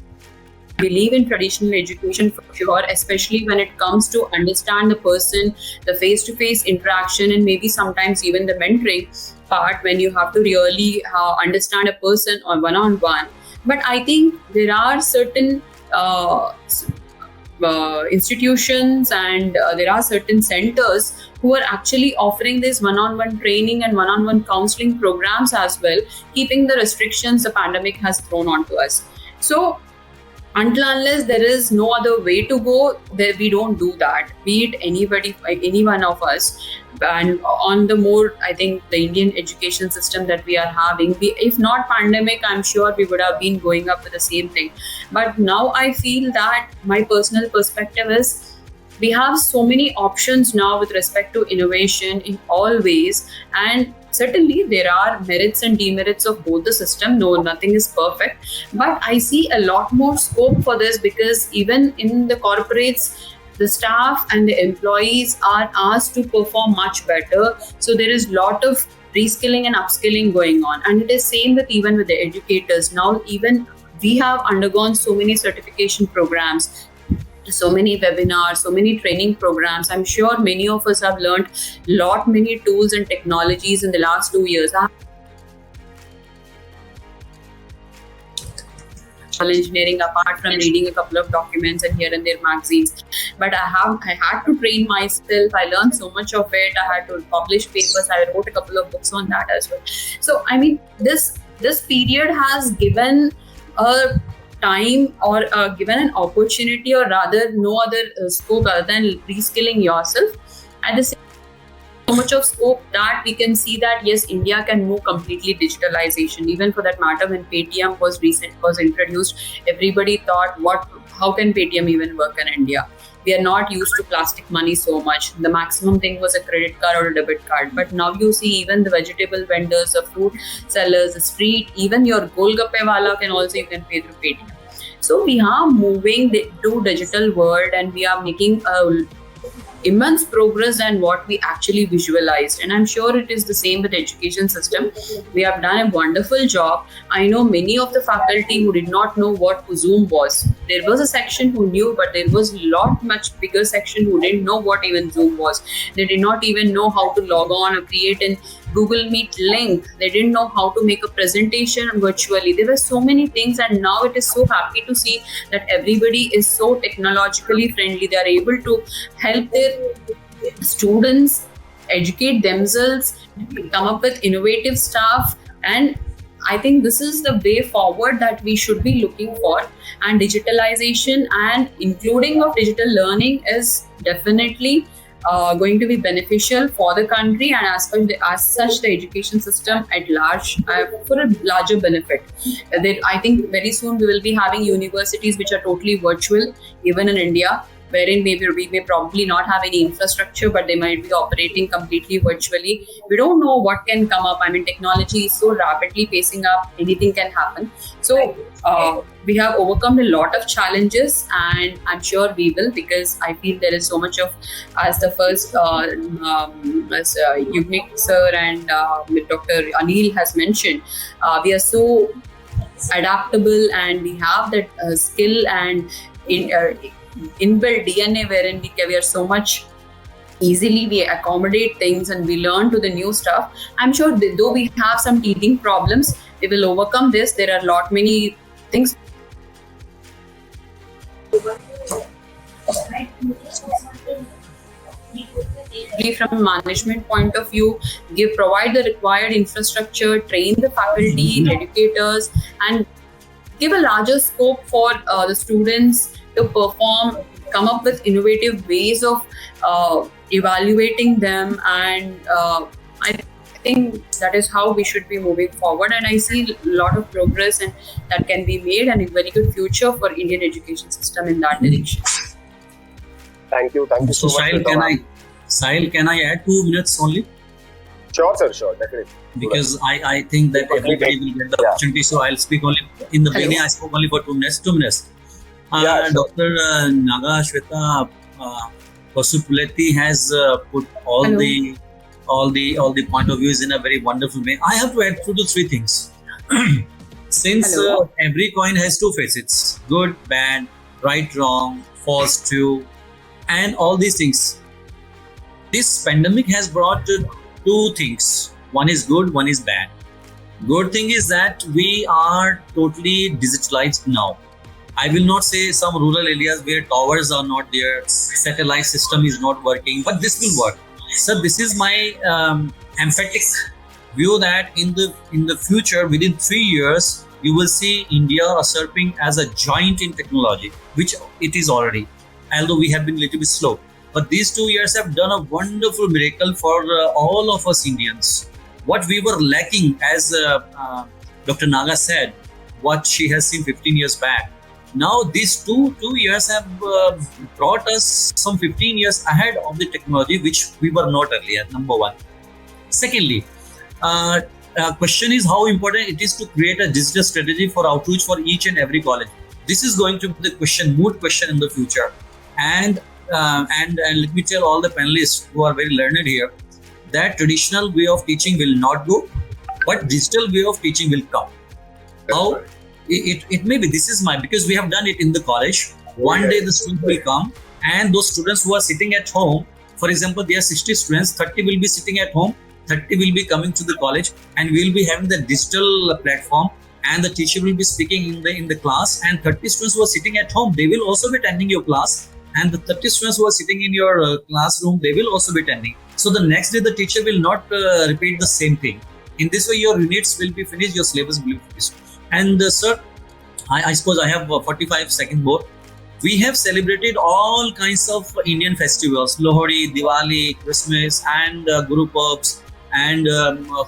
Believe in traditional education for sure, especially when it comes to understand the person, the face-to-face interaction, and maybe sometimes even the mentoring part when you have to really understand a person on one-on-one. But I think there are certain institutions and there are certain centers who are actually offering this one-on-one training and one-on-one counseling programs as well, keeping the restrictions the pandemic has thrown onto us. So until unless there is no other way to go, we don't do that, be it anybody, any one of us. And on the more, I think the Indian education system that we are having, if not pandemic, I'm sure we would have been going up with the same thing. But now I feel that my personal perspective is we have so many options now with respect to innovation in all ways, and certainly there are merits and demerits of both the system. No, nothing is perfect, but I see a lot more scope for this because even in the corporates, the staff and the employees are asked to perform much better. So there is a lot of reskilling and upskilling going on, and it is same with even with the educators. Now even we have undergone so many certification programs, so many webinars, so many training programs. I'm sure many of us have learned many tools and technologies in the last 2 years. Engineering, apart from reading a couple of documents and here and there magazines, but I had to train myself. I learned so much of it. I had to publish papers. I wrote a couple of books on that as well. So I mean, this period has given a time or given an opportunity, or rather no other scope other than reskilling yourself. At the same time, so much of scope that we can see that yes, India can move completely digitalization. Even for that matter, when Paytm was introduced, everybody thought, how can Paytm even work in India? We are not used to plastic money so much. The maximum thing was a credit card or a debit card. But now you see even the vegetable vendors, the fruit sellers, the street, even your golgappe wala you can pay through Paytm. So we are moving to digital world, and we are making immense progress than what we actually visualized. And I'm sure it is the same with the education system. We have done a wonderful job. I know many of the faculty who did not know what Zoom was. There was a section who knew, but there was much bigger section who didn't know what even Zoom was. They did not even know how to log on or create an Google Meet link. They didn't know how to make a presentation virtually. There were so many things, and now it is so happy to see that everybody is so technologically friendly. They are able to help their students educate themselves, come up with innovative stuff, and I think this is the way forward that we should be looking for. And digitalization and including of digital learning is definitely going to be beneficial for the country, and as such the education system at large for a larger benefit. I think very soon we will be having universities which are totally virtual, even in India, wherein maybe we may probably not have any infrastructure, but they might be operating completely virtually. We don't know what can come up. I mean, technology is so rapidly pacing up, anything can happen. So we have overcome a lot of challenges, and I'm sure we will, because I feel there is so much of, as the first as Yugnik sir and Dr. Anil has mentioned, we are so adaptable, and we have that skill and inbuilt DNA wherein we are so much easily we accommodate things and we learn to the new stuff. I'm sure though we have some teething problems, we will overcome this. There are many things. From a management point of view, provide the required infrastructure, train the faculty, educators, and give a larger scope for the students to perform, come up with innovative ways of evaluating them, and think that is how we should be moving forward, and I see a lot of progress and that can be made, and a very good future for Indian education system in that direction. Thank you so much. Sahil, can I add 2 minutes only? Sure, sir. Sure, definitely. Because I think that everybody will get the opportunity, so I'll speak only in the beginning. I spoke only for 2 minutes. 2 minutes. Sure. Dr. Naga Shweta Pasupuleti has put all the point of views in a very wonderful way. I have to add 2 to 3 things. Since every coin has 2 faces, good, bad, right, wrong, false, true, and all these things. This pandemic has brought 2 things. One is good, one is bad. Good thing is that we are totally digitalized now. I will not say some rural areas where towers are not there, satellite system is not working, but this will work. So this is my emphatic view that in the future, within 3 years, you will see India usurping as a giant in technology, which it is already, although we have been a little bit slow. But these 2 years have done a wonderful miracle for all of us Indians. What we were lacking, as Dr. Naga said, what she has seen 15 years back. Now these two years have brought us some 15 years ahead of the technology, which we were not earlier, number one. Secondly, question is how important it is to create a digital strategy for outreach for each and every college. This is going to be the moot question in the future. And let me tell all the panelists who are very learned here that traditional way of teaching will not go, but digital way of teaching will come. How? It may be, because we have done it in the college. One day the students will come, and those students who are sitting at home, for example, there are 60 students, 30 will be sitting at home, 30 will be coming to the college, and we will be having the digital platform, and the teacher will be speaking in the class, and 30 students who are sitting at home, they will also be attending your class, and the 30 students who are sitting in your classroom, they will also be attending. So the next day the teacher will not repeat the same thing. In this way, your units will be finished, your syllabus will be finished. And sir, I suppose I have 45 seconds more. We have celebrated all kinds of Indian festivals, Lohri, Diwali, Christmas, and Guru Purbs, and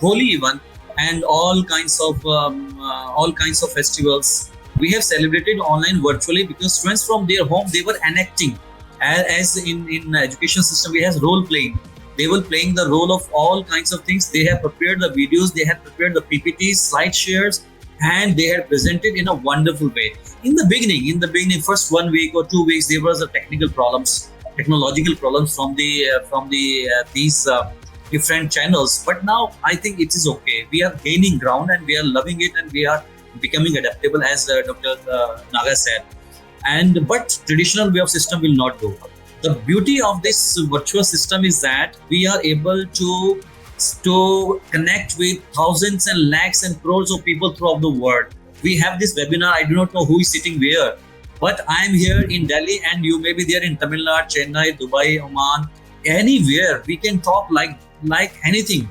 Holi even, and all kinds of festivals. We have celebrated online virtually because students from their home, they were enacting, as in education system we have role playing. They were playing the role of all kinds of things. They have prepared the videos, they have prepared the PPTs, slide shares, and they had presented in a wonderful way. In the beginning, first 1 week or 2 weeks, there was a technological problems from these different channels. But now I think it is okay. We are gaining ground and we are loving it, and we are becoming adaptable, as Dr. Naga said. But traditional way of system will not go. The beauty of this virtual system is that we are able to connect with thousands and lakhs and crores of people throughout the world. We have this webinar. I do not know who is sitting where, but I am here in Delhi, and you may be there in Tamil Nadu, Chennai, Dubai, Oman, anywhere. We can talk like anything.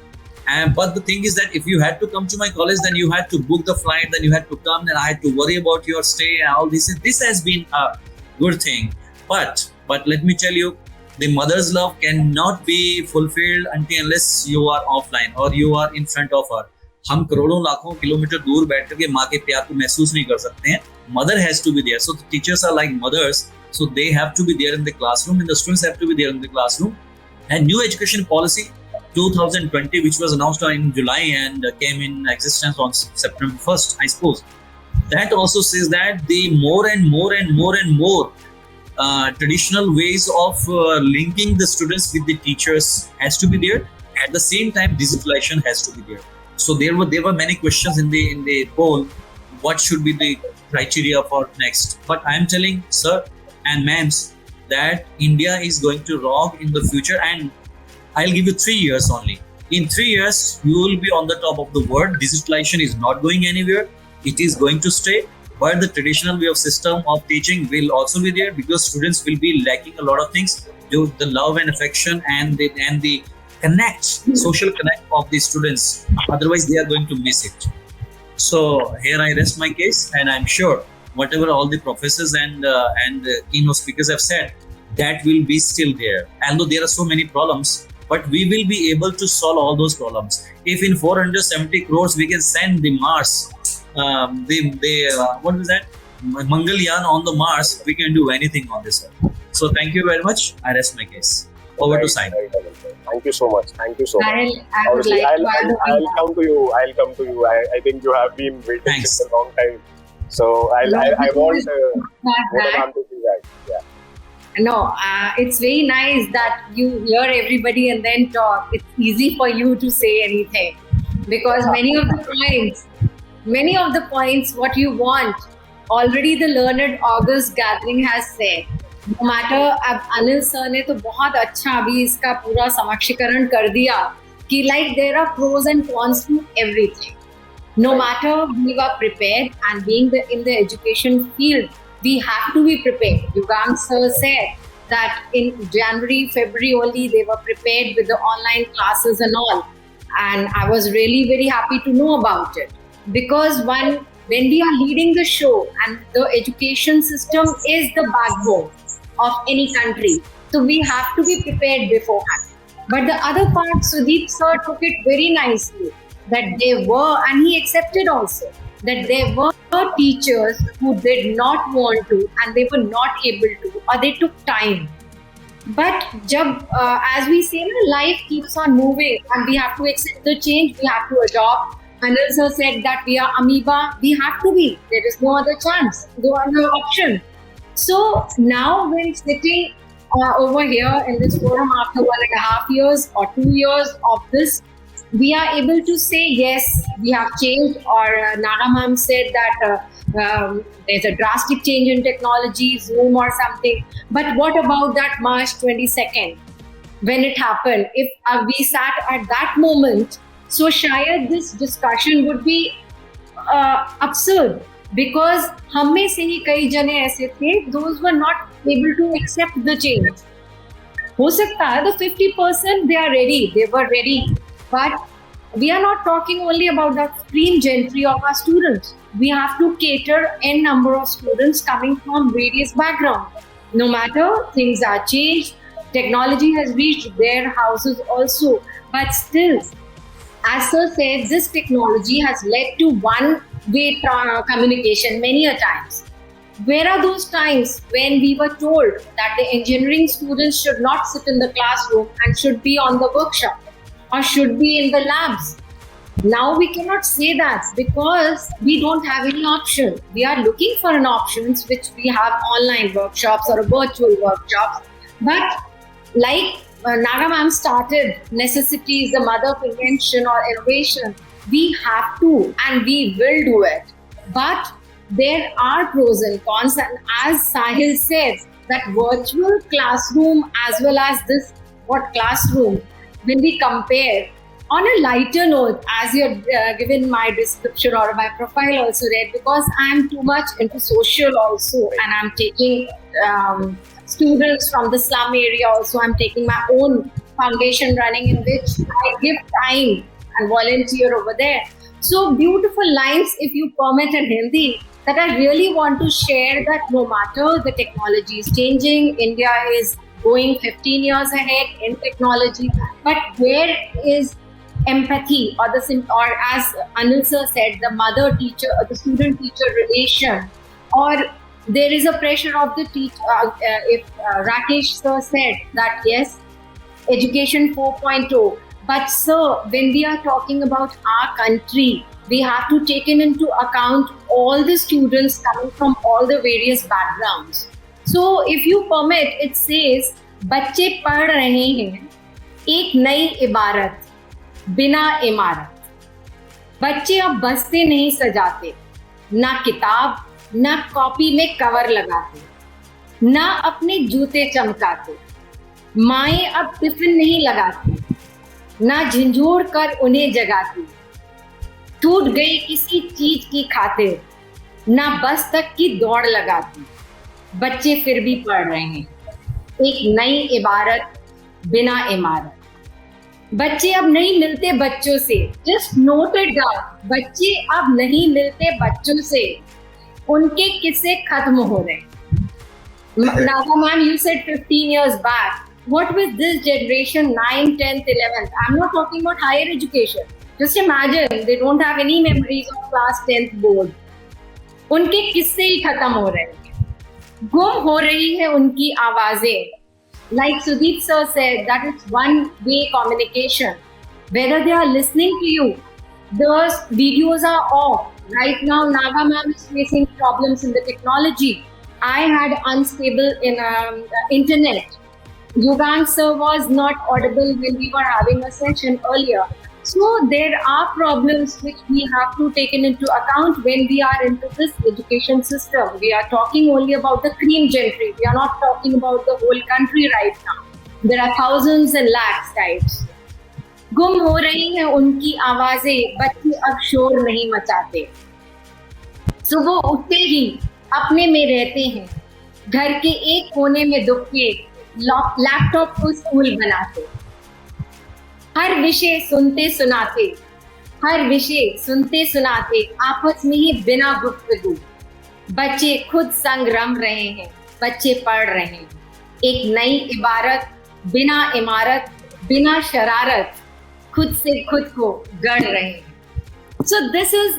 But the thing is that if you had to come to my college, then you had to book the flight, then you had to come, then I had to worry about your stay and all this. This has been a good thing. But let me tell you, the mother's love cannot be fulfilled unless you are offline or you are in front of her. हम करोड़ों लाखों kilometre दूर बैठ करके माँ के प्यार को महसूस नहीं कर सकते हैं. Mother has to be there. So the teachers are like mothers. So they have to be there in the classroom, and the students have to be there in the classroom. And new education policy 2020, which was announced in July and came in existence on September 1st, I suppose. That also says that the more and more traditional ways of linking the students with the teachers has to be there. At the same time, digitalization has to be there. So there were many questions in the poll. What should be the criteria for next? But I am telling sir and ma'ams that India is going to rock in the future, and I'll give you 3 years only. In 3 years, you will be on the top of the world. Digitalization is not going anywhere. It is going to stay. But the traditional way of system of teaching will also be there, because students will be lacking a lot of things. The love and affection and the social connect of the students. Otherwise, they are going to miss it. So here I rest my case, and I'm sure whatever all the professors and keynote speakers have said, that will be still there. Although there are so many problems, but we will be able to solve all those problems. If in 470 crores we can send the Mars, what is that? Mangalyaan on the Mars, we can do anything on this earth. So thank you very much. I rest my case. Over to Sai. Thank you so much. Thank you so much. I would like to add I'll come to you. I think you have been waiting since a long time. So I want ma'am to do that. Yeah. No, it's very nice that you hear everybody and then talk. It's easy for you to say anything because many of the points what you want, already the learned August gathering has said. No matter, अब Anil sir ने तो बहुत अच्छा अभी इसका पूरा समक्षीकरण कर दिया कि like there are pros and cons to everything. No matter we were prepared, and being in the education field, we have to be prepared. Yugam sir said that in January, February only they were prepared with the online classes and all. And I was really very happy to know about it. Because when we are leading the show, and the education system is the backbone of any country, so we have to be prepared beforehand. But the other part, Sudeep sir took it very nicely, that there were, and he accepted also, that there were teachers who did not want to and they were not able to, or they took time. But as we say, life keeps on moving and we have to accept the change, we have to adopt. Anil sir said that we are amoeba, we have to be. There is no other chance, no other option. So now when sitting over here in this forum after 1.5 years or 2 years of this, we are able to say, yes, we have changed, or Naga ma'am said that there's a drastic change in technology, Zoom or something. But what about that March 22nd, when it happened? If we sat at that moment, so shayad this discussion would be absurd, because हम में से ही कई जने ऐसे थे, those were not able to accept the change. हो सकता है the 50% they are ready, they were ready. But we are not talking only about the supreme gentry of our students. We have to cater n number of students coming from various backgrounds. No matter, things are changed, technology has reached their houses also. But still, as sir said, this technology has led to one-way communication many a times. Where are those times when we were told that the engineering students should not sit in the classroom and should be on the workshop or should be in the labs? Now we cannot say that because we don't have any option. We are looking for an options which we have online workshops or virtual workshops. But like Naga ma'am started, necessity is the mother of invention or innovation. We have to and we will do it. But there are pros and cons, and as Sahil said, that virtual classroom as well as this classroom, when we compare, on a lighter note, as you have given my description or my profile also read, because I am too much into social also, and I'm taking students from the slum area also. I'm taking my own foundation running, in which I give time and volunteer over there. So beautiful lines, if you permit in Hindi, that I really want to share, that no matter the technology is changing, India is going 15 years ahead in technology, but where is empathy, or as Anil sir said, the mother-teacher or the student-teacher relation, or there is a pressure of the teacher. If Rakesh sir said that yes, education 4.0, but sir, when we are talking about our country, we have to take into account all the students coming from all the various backgrounds. So if you permit, it says, बच्चे पढ़ रहे हैं एक नई इबारत बिना इमारत. बच्चे अब बस्ते नहीं सजाते, ना किताब ना कॉपी में कवर लगाते, ना अपने जूते चमकाते. माएं अब टिफिन नहीं लगाती, ना झंझोड़ कर उन्हें जगाती. टूट गई किसी चीज की खातिर, ना बस तक की दौड़ लगाती. बच्चे फिर भी पढ़ रहे हैं एक नई इबारत बिना इमारत. बच्चे अब नहीं मिलते बच्चों से. Just note it down. बच्चे अब नहीं मिलते बच्चों से, उनके किस्से खत्म हो रहे. Naga ma'am, you said 15 years back. what with this generation 9, 10th, 11th? I'm not talking about higher education. Just imagine they don't have any memories of class 10th board. उनके किस्से ही खत्म हो रहे हैं, गुम हो रही है उनकी आवाजें. Like Sudeep sir said, that it's one-way communication. Whether they are listening to you, the videos are off. Right now, Naga ma'am is facing problems in the technology. I had unstable internet. Yugang sir was not audible when we were having a session earlier. So there are problems which we have to take into account when we are into this education system. We are talking only about the cream gentry. We are not talking about the whole country right now. There are thousands and lakhs types. गुम हो रही हैं उनकी आवाजें, बच्चे अब शोर नहीं मचाते. सुबह उठते ही अपने में रहते हैं, घर के एक कोने में दुख के लैपटॉप को स्कूल बनाते. हर विषय सुनते सुनाते आपस में ही बिना गुफ्तगू. बच्चे खुद संग रम रहे हैं, बच्चे पढ़ रहे हैं. एक नई इबारत, बिना इमारत, बिना शरारत, खुद से खुद को गढ़ रहे हैं. So this is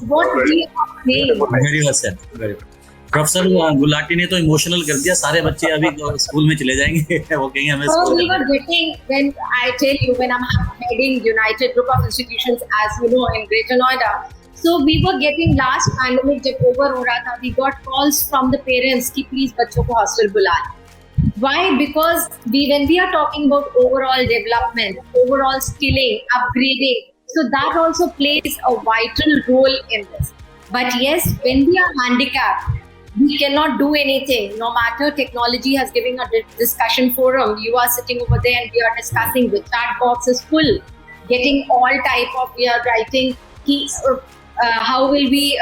what we are saying. Very well said. Very well. Professor Gulati ने तो इमोशनल कर दिया. सारे बच्चे अभी स्कूल में चले जाएंगे. वो कहेंगे हमें school. We were getting, when I tell you, when I'm heading United Group of Institutions, as you know, in Greater Noida. So we were getting last pandemic जब over हो रहा था, we got calls from the parents कि please बच्चों को hostel बुलाएं. Why? Because when we are talking about overall development, overall skilling, upgrading, so that also plays a vital role in this. But yes, when we are handicapped, we cannot do anything. No matter technology has given a discussion forum, you are sitting over there and we are discussing. The chat box is full, getting all type of, we are writing how will we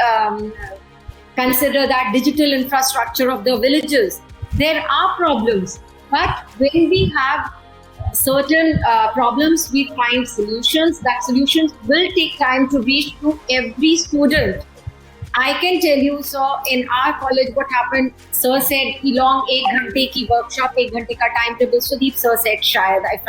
consider that digital infrastructure of the villages. There are problems, but when we have certain problems, we find solutions. That solutions will take time to reach to every student. I can tell you, so in our college, what happened, sir said, long 8 घंटे की workshop, 1 घंटे का time table. Sudeep sir said, शायद, if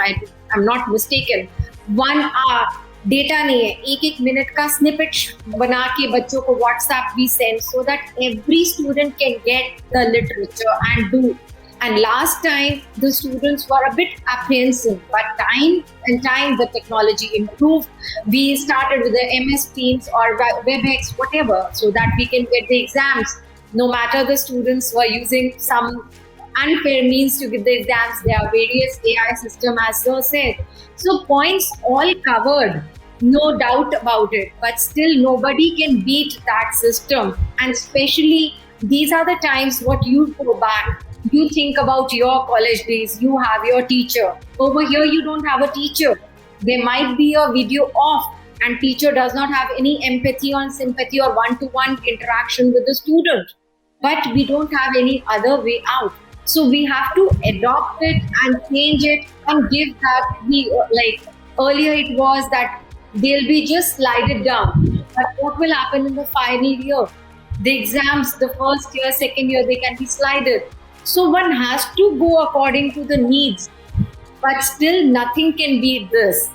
I'm not mistaken, 1 hour. Data नहीं है, एक minute का snippet बना के बच्चों को WhatsApp we send so that every student can get the literature and do. And last time the students were a bit apprehensive, but time the technology improved. We started with the MS Teams or WebEx, whatever, so that we can get the exams. No matter the students were using some unfair means to get the exams, there are various AI system, as Sir said. So points all covered, no doubt about it, but still nobody can beat that system. And especially these are the times what you go back, you think about your college days, you have your teacher. Over here you don't have a teacher. There might be a video off and teacher does not have any empathy or sympathy or one-to-one interaction with the student. But we don't have any other way out. So we have to adopt it and change it and give that, like earlier it was that they'll be just slided down. But what will happen in the final year? The exams, the first year, second year, they can be slided. So one has to go according to the needs. But still nothing can beat this.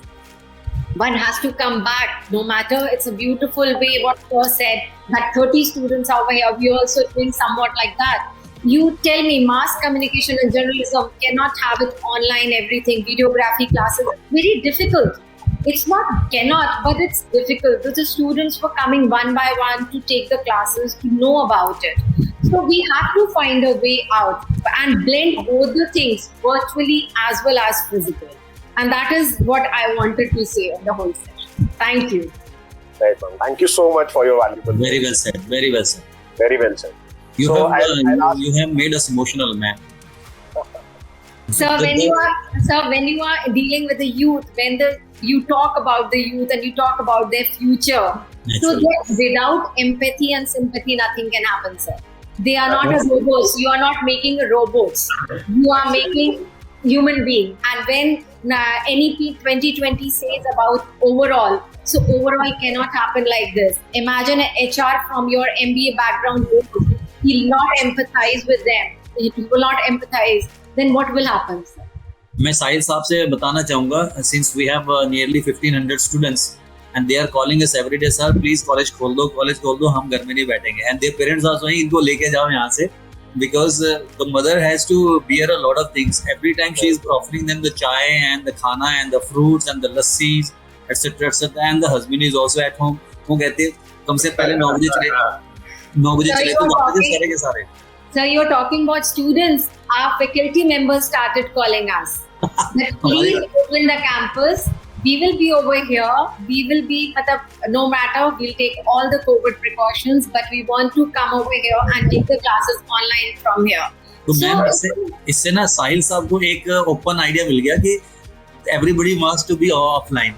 One has to come back, no matter, it's a beautiful way what Sir said, that 30 students over here, we also doing somewhat like that. You tell me mass communication and journalism cannot have it online, everything, videography classes, very difficult. It's not cannot, but it's difficult. The students were coming one by one to take the classes, to know about it. So we have to find a way out and blend both the things, virtually as well as physical. And that is what I wanted to say in the whole session. Thank you. Right, ma'am. Thank you so much for your valuable. Very well said. Very well said. Very well said. You have made us emotional, man. Sir, when you are dealing with the youth, you talk about the youth and you talk about their future. So without empathy and sympathy, nothing can happen, sir. They are not a robots. You are not making robots. You are making human being. And when NEP 2020 says about overall, so overall cannot happen like this. Imagine an HR from your MBA background, he will not empathize with them. He will not empathize. Then what will happen, sir? मैं साहिल साहब से बताना चाहूँगा, since we have nearly 1500 students and they are calling us every day, sir please college खोल दो, हम घर में नहीं बैठेंगे. And their parents are saying इनको लेके जाओ यहाँ से, because the mother has to bear a lot of things. Every time she is offering them the chai and the khana and the fruits and the lassis, etc. And the husband is also at home. वो कहते हैं कम से पहले 9 बजे चले तो वापस सारे के सारे. Sir, you're talking about students. Our faculty members started calling us. Please open the campus. We will be over here. We will be, no matter, we'll take all the COVID precautions, but we want to come over here and take the classes online from here. तो ma'am इससे ना साहिल साहब को एक open idea मिल गया कि everybody wants to be offline.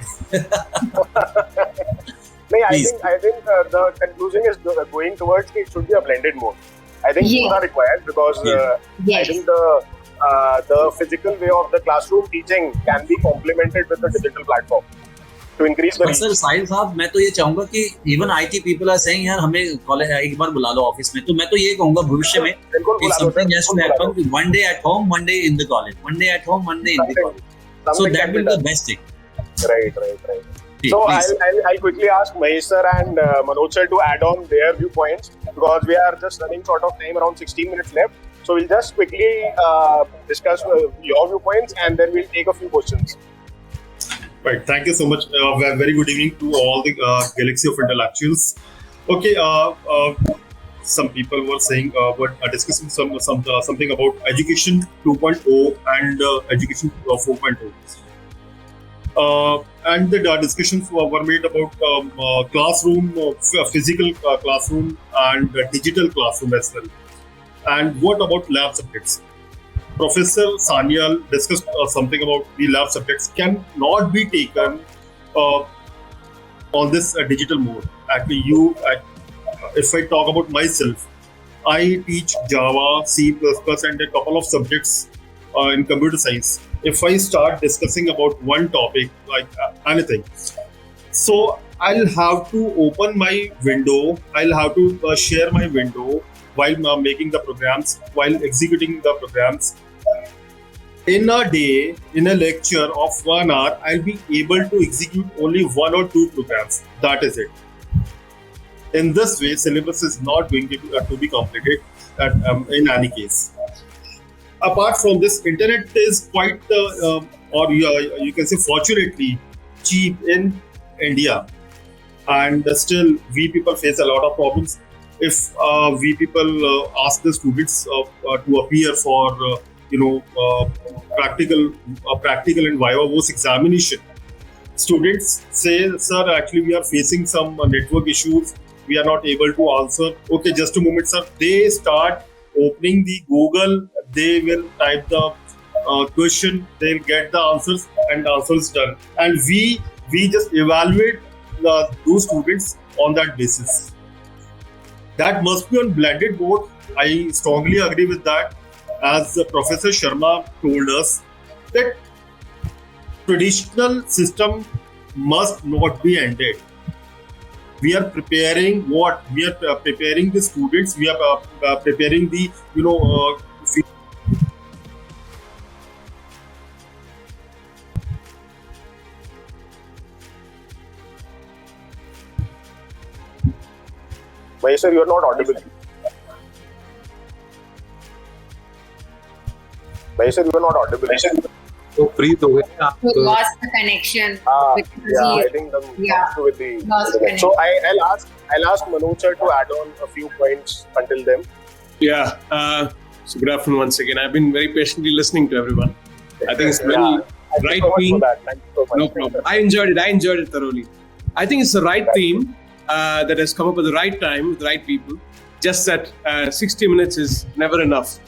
I think the conclusion is going towards it should be a blended mode. I think both are required because I think the physical way of the classroom teaching can be complemented with the digital platform to increase the reach. Sir Sahil साहब, मैं तो ये चाहूंगा कि even IT people are saying यार हमें college एक बार बुला लो ऑफिस में, तो मैं तो ये कहूंगा भविष्य में if something has to happen, one day at home, one day in the college, one day at home, one day in the college. So that will be the best thing. Right. So I'll quickly ask Mahesh sir and Manoj sir to add on their viewpoints because we are just running short of time, around 16 minutes left. So we'll just quickly discuss your viewpoints and then we'll take a few questions. Right. Thank you so much. Very good evening to all the galaxy of intellectuals. Okay. Some people were saying, discussing something about education 2.0 and education 4.0. And the discussions were made about classroom, physical classroom and digital classroom as well. And what about lab subjects? Professor Sanyal discussed something about the lab subjects cannot be taken on this digital mode. Actually, if I talk about myself, I teach Java, C++ and a couple of subjects in computer science. If I start discussing about one topic, like anything, so I'll have to open my window, I'll have to share my window while making the programs, while executing the programs. In a day, in a lecture of 1 hour, I'll be able to execute only 1 or 2 programs. That is it. In this way, syllabus is not going to be completed in any case. Apart from this, internet is quite, or you can say fortunately, cheap in India. And still, we people face a lot of problems. If we people ask the students to appear for, practical and viva voce examination, students say, sir, actually we are facing some network issues. We are not able to answer. Okay, just a moment, sir. They start opening the Google, they will type the question, they'll get the answers and the answers done. And we just evaluate those students on that basis. That must be on blended mode. I strongly agree with that. As Professor Sharma told us, that traditional system must not be ended. We are preparing what? We are preparing the students. We are preparing the, Mahesh sir, you are not audible. Mahesh sir, you are not audible. तो free तो हुए आप. We lost the connection. I think with the internet. So I'll ask Manoj sir to add on a few points until then. Yeah. So good afternoon once again. I've been very patiently listening to everyone. I think it's very right theme. No problem. I enjoyed it thoroughly. I think it's the right theme that has come up at the right time with the right people. Just that 60 minutes is never enough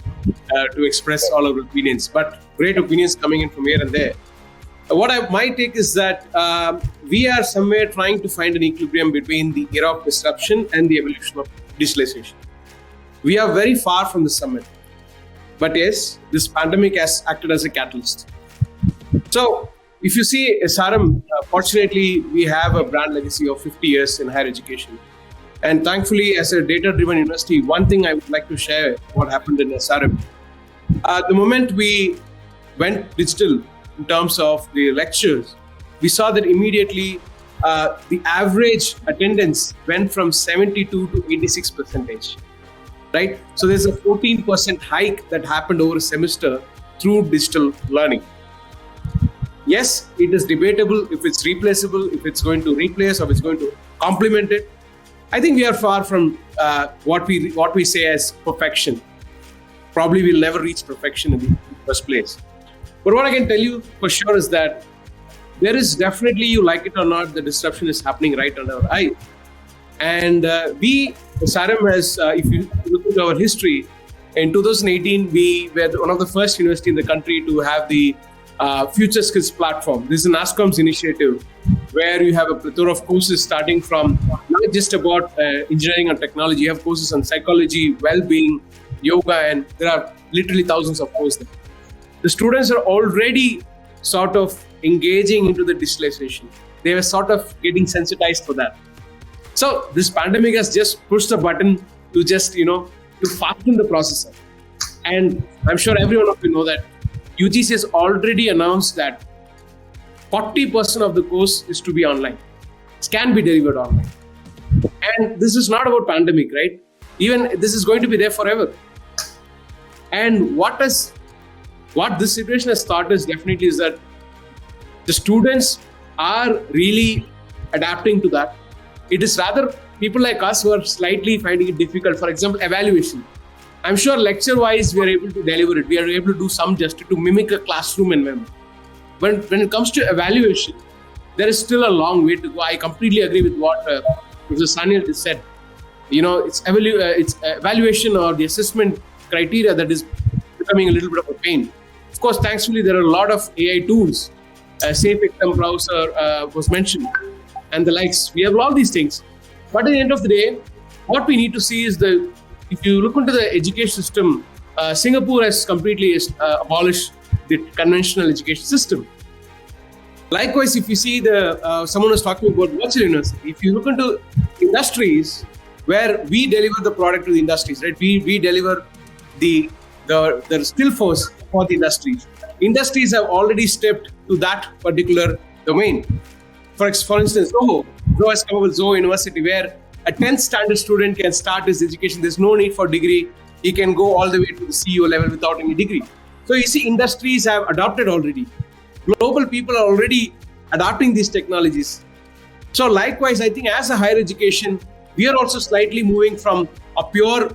to express all our opinions, but great opinions coming in from here and there. My take is that we are somewhere trying to find an equilibrium between the era of disruption and the evolution of digitalization. We are very far from the summit. But yes, this pandemic has acted as a catalyst. So if you see SRM, fortunately, we have a brand legacy of 50 years in higher education. And thankfully, as a data-driven university, one thing I would like to share what happened in SRM. The moment we went digital in terms of the lectures, we saw that immediately the average attendance went from 72 to 86%. Right? So there's a 14% hike that happened over a semester through digital learning. Yes, it is debatable if it's replaceable, if it's going to replace or if it's going to complement it. I think we are far from what we say as perfection. Probably we'll never reach perfection in the first place. But what I can tell you for sure is that there is definitely, you like it or not, the disruption is happening right under our eyes. And SRM has, if you look at our history, in 2018, we were one of the first university in the country to have the Future Skills platform. This is an NASSCOM's initiative where you have a plethora of courses starting from not just about engineering and technology. You have courses on psychology, well-being, yoga, and there are literally thousands of courses there. The students are already sort of engaging into the digitalization. They were sort of getting sensitized for that. So this pandemic has just pushed the button to just, to fasten the process up. And I'm sure everyone of you know that UGC has already announced that 40% of the course is to be online. It can be delivered online. And this is not about pandemic, right? Even this is going to be there forever. And what this situation has taught us definitely is that the students are really adapting to that. It is rather people like us who are slightly finding it difficult. For example, evaluation. I'm sure lecture-wise we are able to deliver it. We are able to do some justice to mimic a classroom environment. When it comes to evaluation, there is still a long way to go. I completely agree with what Professor Sanyal just said. It's evaluation or the assessment criteria that is becoming a little bit of a pain. Of course, thankfully, there are a lot of AI tools. Safe Exam Browser was mentioned, and the likes. We have all these things. But at the end of the day, what we need to see is if you look into the education system, Singapore has completely abolished the conventional education system. Likewise, if you see someone was talking about virtual university, if you look into industries where we deliver the product to the industries, right? We deliver the skill force for the industries. Industries have already stepped to that particular domain. For instance, Zoho has come up with Zoho University, where a 10th standard student can start his education. There's no need for degree. He can go all the way to the CEO level without any degree. So you see, industries have adopted already. Global people are already adopting these technologies. So likewise, I think as a higher education, we are also slightly moving from a pure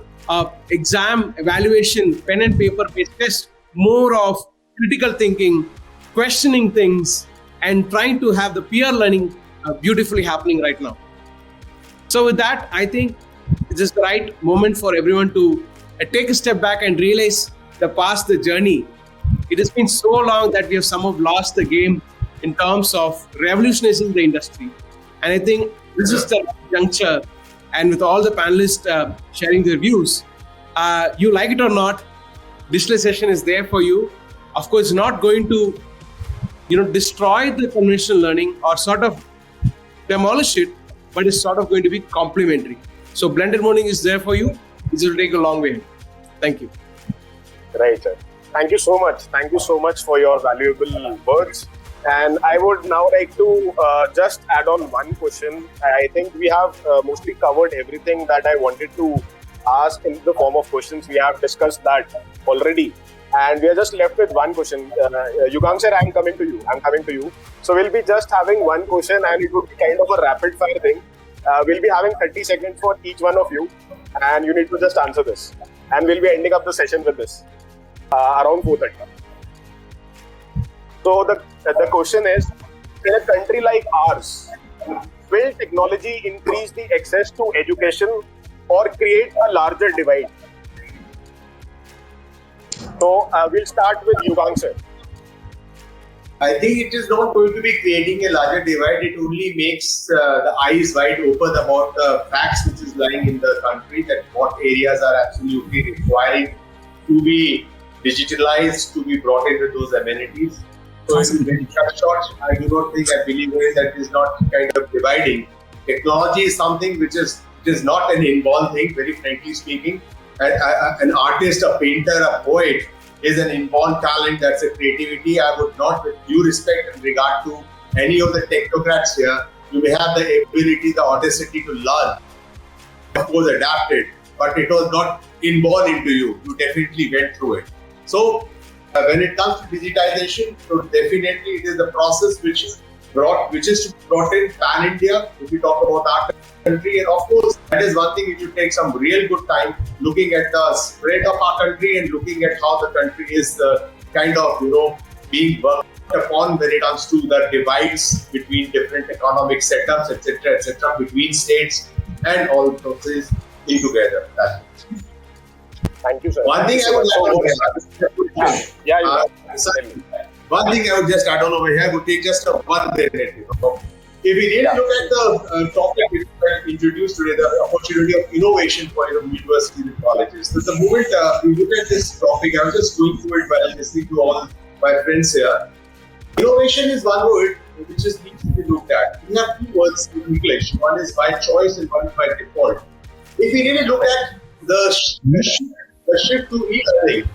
exam evaluation, pen and paper based test, more of critical thinking, questioning things, and trying to have the peer learning beautifully happening right now. So with that, I think it is the right moment for everyone to take a step back and realize the journey. It has been so long that we have somehow lost the game in terms of revolutionizing the industry. And I think this is the juncture. And with all the panelists sharing their views, you like it or not, digitalization is there for you. Of course, it's not going to, destroy the conventional learning or sort of demolish it, but it's sort of going to be complementary. So blended learning is there for you. This will take a long way. Thank you. Right, sir. Thank you so much. Thank you so much for your valuable words. And I would now like to just add on one question. I think we have mostly covered everything that I wanted to ask in the form of questions. We have discussed that already. And we are just left with one question. Yugang sir, I'm coming to you. So we'll be just having one question, and it would be kind of a rapid fire thing. We'll be having 30 seconds for each one of you, and you need to just answer this. And we'll be ending up the session with this around 4:30. So the question is, in a country like ours, will technology increase the access to education or create a larger divide? So we'll start with Yugang sir. I think it is not going to be creating a larger divide. It only makes the eyes wide open about the facts which is lying in the country, that what areas are absolutely requiring to be digitalized, to be brought into those amenities. So in short, I believe that is not kind of dividing. Technology is something which is not an inborn thing, very frankly speaking. An artist, a painter, a poet is an inborn talent, that's a creativity. I would not, with due respect in regard to any of the technocrats here, you may have the ability, the audacity to learn, of course adapt it, but it was not inborn into you. You definitely went through it. So when it comes to digitization, so definitely it is the process which is brought in pan-India, if we talk about our country. And of course, that is one thing which will take some real good time, looking at the spread of our country and looking at how the country is kind of, being worked upon when it comes to the divides between different economic setups, etc., between states and all processes in together. Thank you, sir. One thing I would one thing I would just add on over here would take just a 1 minute. If we really look at the topic which we introduced today, the opportunity of innovation for universities and colleges. So the moment we look at this topic, I was just going through it while listening to all my friends here. Innovation is one word which just needs to be looked at. We have 2 words in English. One is by choice and one is by default. If we really look at the shift to e-learning,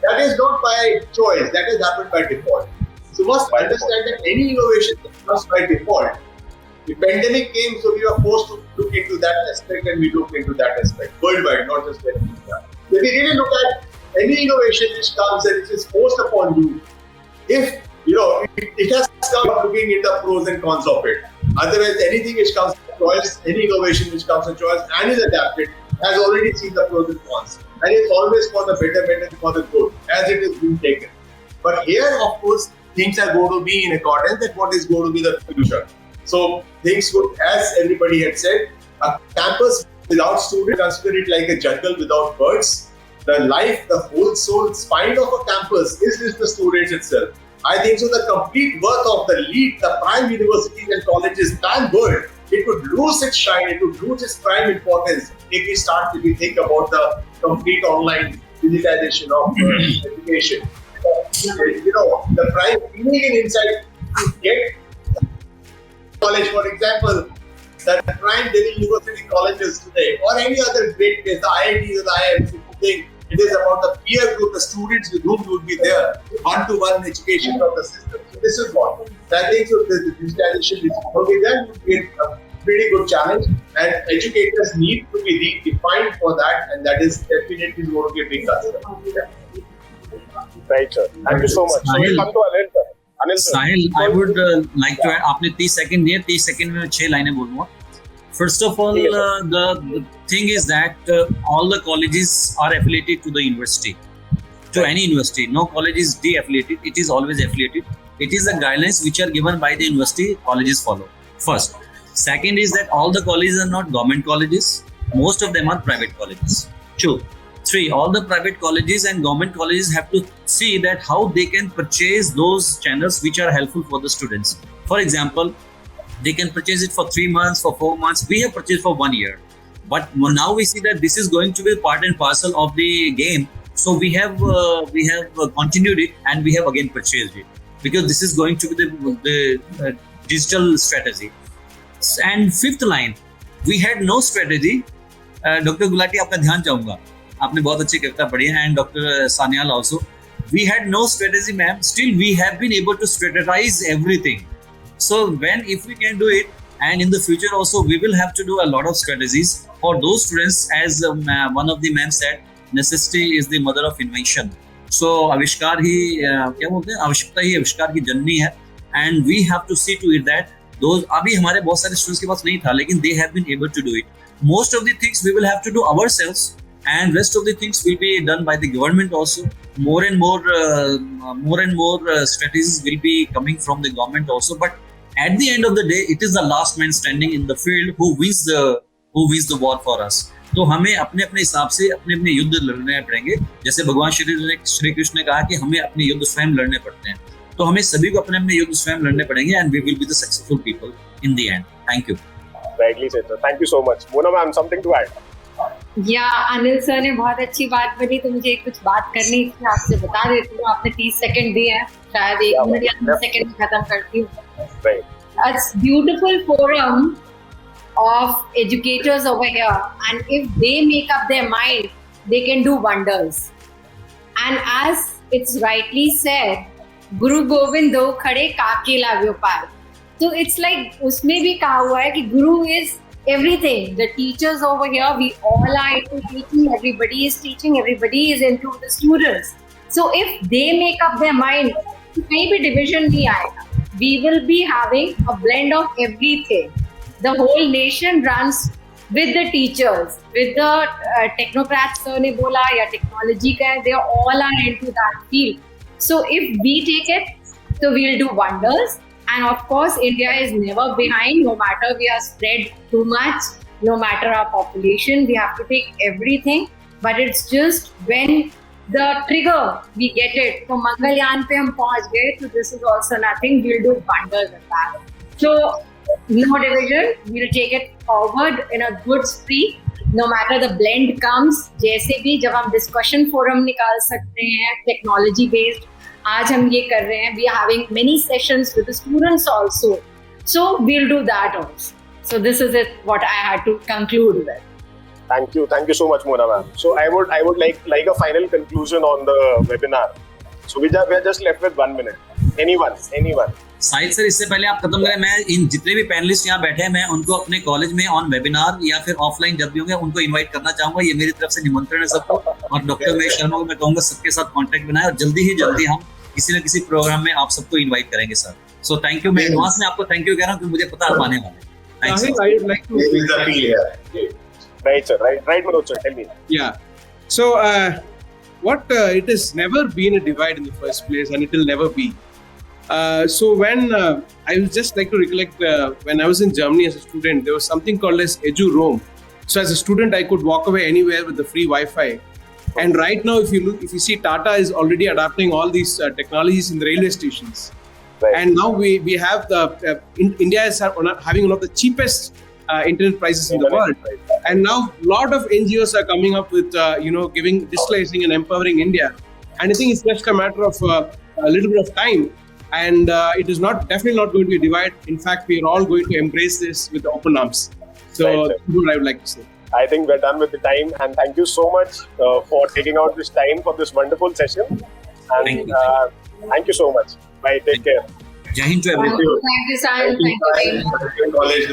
that is not by choice, that has happened by default. So you must understand that any innovation comes by default. The pandemic came, so we were forced to look into that aspect, and we looked into that aspect worldwide, not just in India. If we really look at any innovation which comes and it is forced upon you, if it has to start looking at the pros and cons of it. Otherwise, anything which comes to choice, any innovation which comes to choice and is adapted, has already seen the pros and cons. And it's always for the betterment and for the good, as it is being taken. But here, of course, things are going to be in accordance with what is going to be the future. So things would, as everybody had said, a campus without students, consider it like a jungle without birds. The life, the whole soul, spine of a campus is the students itself. I think so the complete worth of the prime universities and colleges pan-world, it would lose its shine, it would lose its prime importance if we think about the complete online digitization of education. The prime feeling inside to get college, for example, that prime Delhi University colleges today, or any other great place, the IITs or the IIMs, think it is about the peer group, the students with whom you would be there, one-to-one education of the system. So this is what I think. So the digitalization is okay. Then would be a pretty good challenge, and educators need to be redefined for that, and that is definitely going to be a big concern. Right, sir. Thank you so much. So we'll come to Anil, sir. Anil, sir. Sahil, I would like to add. आपने 30 second दिए, 30 second में 6 लाइनें बोलूँगा. First of all, the thing is that all the colleges are affiliated to the university, to any university. No college is de-affiliated. It is always affiliated. It is the guidelines which are given by the university, colleges follow. First. Second is that all the colleges are not government colleges. Most of them are private colleges. 2. 3. All the private colleges and government colleges have to see that how they can purchase those channels which are helpful for the students. For example, they can purchase it for 3 months, for 4 months. We have purchased for 1 year. But now we see that this is going to be part and parcel of the game. So we have continued it, and we have again purchased it, because this is going to be the digital strategy. And 5th line, we had no strategy. Dr. Gulati, आपका ध्यान चाहूँगा. आपने बहुत अच्छी कविता पढ़ी है, and Dr. Sanyal also. We had no strategy, ma'am. Still, we have been able to strategize everything. So if we can do it, and in the future also, we will have to do a lot of strategies for those students. As one of the ma'am said, necessity is the mother of invention. So आविष्कार ही क्या बोलते हैं, आवश्यकता ही आविष्कार की जननी है, and we have to see to it that those अभी हमारे बहुत सारे students के पास नहीं था, लेकिन they have been able to do it. Most of the things we will have to do ourselves, and rest of the things will be done by the government also. More and more strategies will be coming from the government also. But at the end of the day, it is the last man standing in the field who wins the war for us. तो हमें अपने अपने हिसाब से अपने युद्ध लड़ने पड़ेंगे. जैसे भगवान श्री कृष्ण ने कहा कि हमें अपने युद्ध स्वयं लड़ने पड़ते हैं. तो हमें सभी को अपने युद्ध स्वयं लड़ने पड़ेंगे, and we will be the successful people in the end. Thank you. Rightly said, sir. Thank you so much. Mona ma'am, something to add? Anil sir ने बहुत अच्छी बात बोली, तो मुझे कुछ बात करनी थी, आपसे बता देती हूँ. आपने 30 सेकंड दिए हैं, शायद 1 मिनट या 2 सेकंड में खत्म करती हूँ. It's beautiful forum of educators over here, and if they make up their mind, they can do wonders. And as it's rightly said, Guru Govind do khade kakela vyopar. So it's like उसमें भी कहा हुआ है कि Guru is everything. The teachers over here, we all are into teaching. Everybody is teaching. Everybody is into the students. So if they make up their mind, कहीं भी division नहीं आएगा. We will be having a blend of everything. The whole nation runs with the teachers, with the technocrats sir ne bola ya technology ka hai, they all are into that field. So if we take it, so we'll do wonders. And of course, India is never behind, no matter we are spread too much, no matter our population, we have to take everything. But it's just when the trigger, we get it. So Mangalyaan pe hum pahunch gaye, so this is also nothing, we'll do wonders with that. So no division, we'll take it forward in a good spree. No matter the blend comes, जैसे भी जब हम discussion forum निकाल सकते हैं, technology based, आज हम ये कर रहे हैं, we are having many sessions with the students also. So we'll do that also. So this is it, what I had to conclude with. Thank you so much, Mona ma'am. So I would like a final conclusion on the webinar. So we are just left with 1 minute. Anyone. Sahil sir, इससे पहले आप खत्म करें, मैं इन जितने भी panelist यहाँ बैठे हैं, मैं उनको अपने कॉलेज में ऑन वेबिनार या फिर ऑफलाइन जब भी होंगे उनको इनवाइट करना चाहूंगा. ये मेरी तरफ से निमंत्रण है सबको. और डॉक्टर महेश शर्मा को मैं कहूंगा सबके साथ कांटेक्ट बनाएं और जल्दी हम किसी न किसी प्रोग्राम में आप सबको इनवाइट करेंगे सर. So thank you. मैं एडवांस में आपको थैंक यू कह रहा हूँ कि मुझे पता आप आने वाले. Right, sir. Right, Manoj sir. Tell me. Yeah. So, it has never been a divide in the first place, and it will never be. So when I would just like to recollect when I was in Germany as a student, there was something called as EduRoam. So as a student, I could walk away anywhere with the free Wi-Fi. And right now, if you see, Tata is already adapting all these technologies in the railway stations. Right. And now we have India is having one of the cheapest internet prices in the world. And now a lot of NGOs are coming up with giving, digitalizing and empowering India. And I think it's just a matter of a little bit of time. And it is definitely not going to be a divide. In fact, we are all going to embrace this with open arms. So that's what I would like to say. I think we're done with the time, and thank you so much for taking out this time for this wonderful session. And thank you so much. Bye. Take care. Jai Hind to everyone. Thank you, Sahil.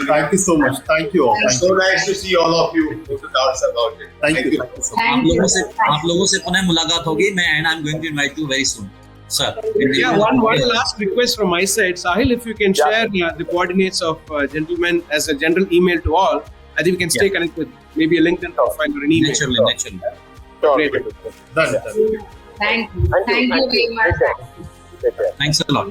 Thank you so much. Thank you all. So nice to see all of you with the doubts about it. Thank you. आप लोगों से पुनः मुलाकात होगी. And I'm going to invite you very soon. Sir. Yeah, one last request from my side. Sahil, if you can share the coordinates of gentlemen as a general email to all, I think we can stay connected. Maybe a LinkedIn profile or an email. Naturally. Great. Done. Thank you very much. Take care. Thanks a lot.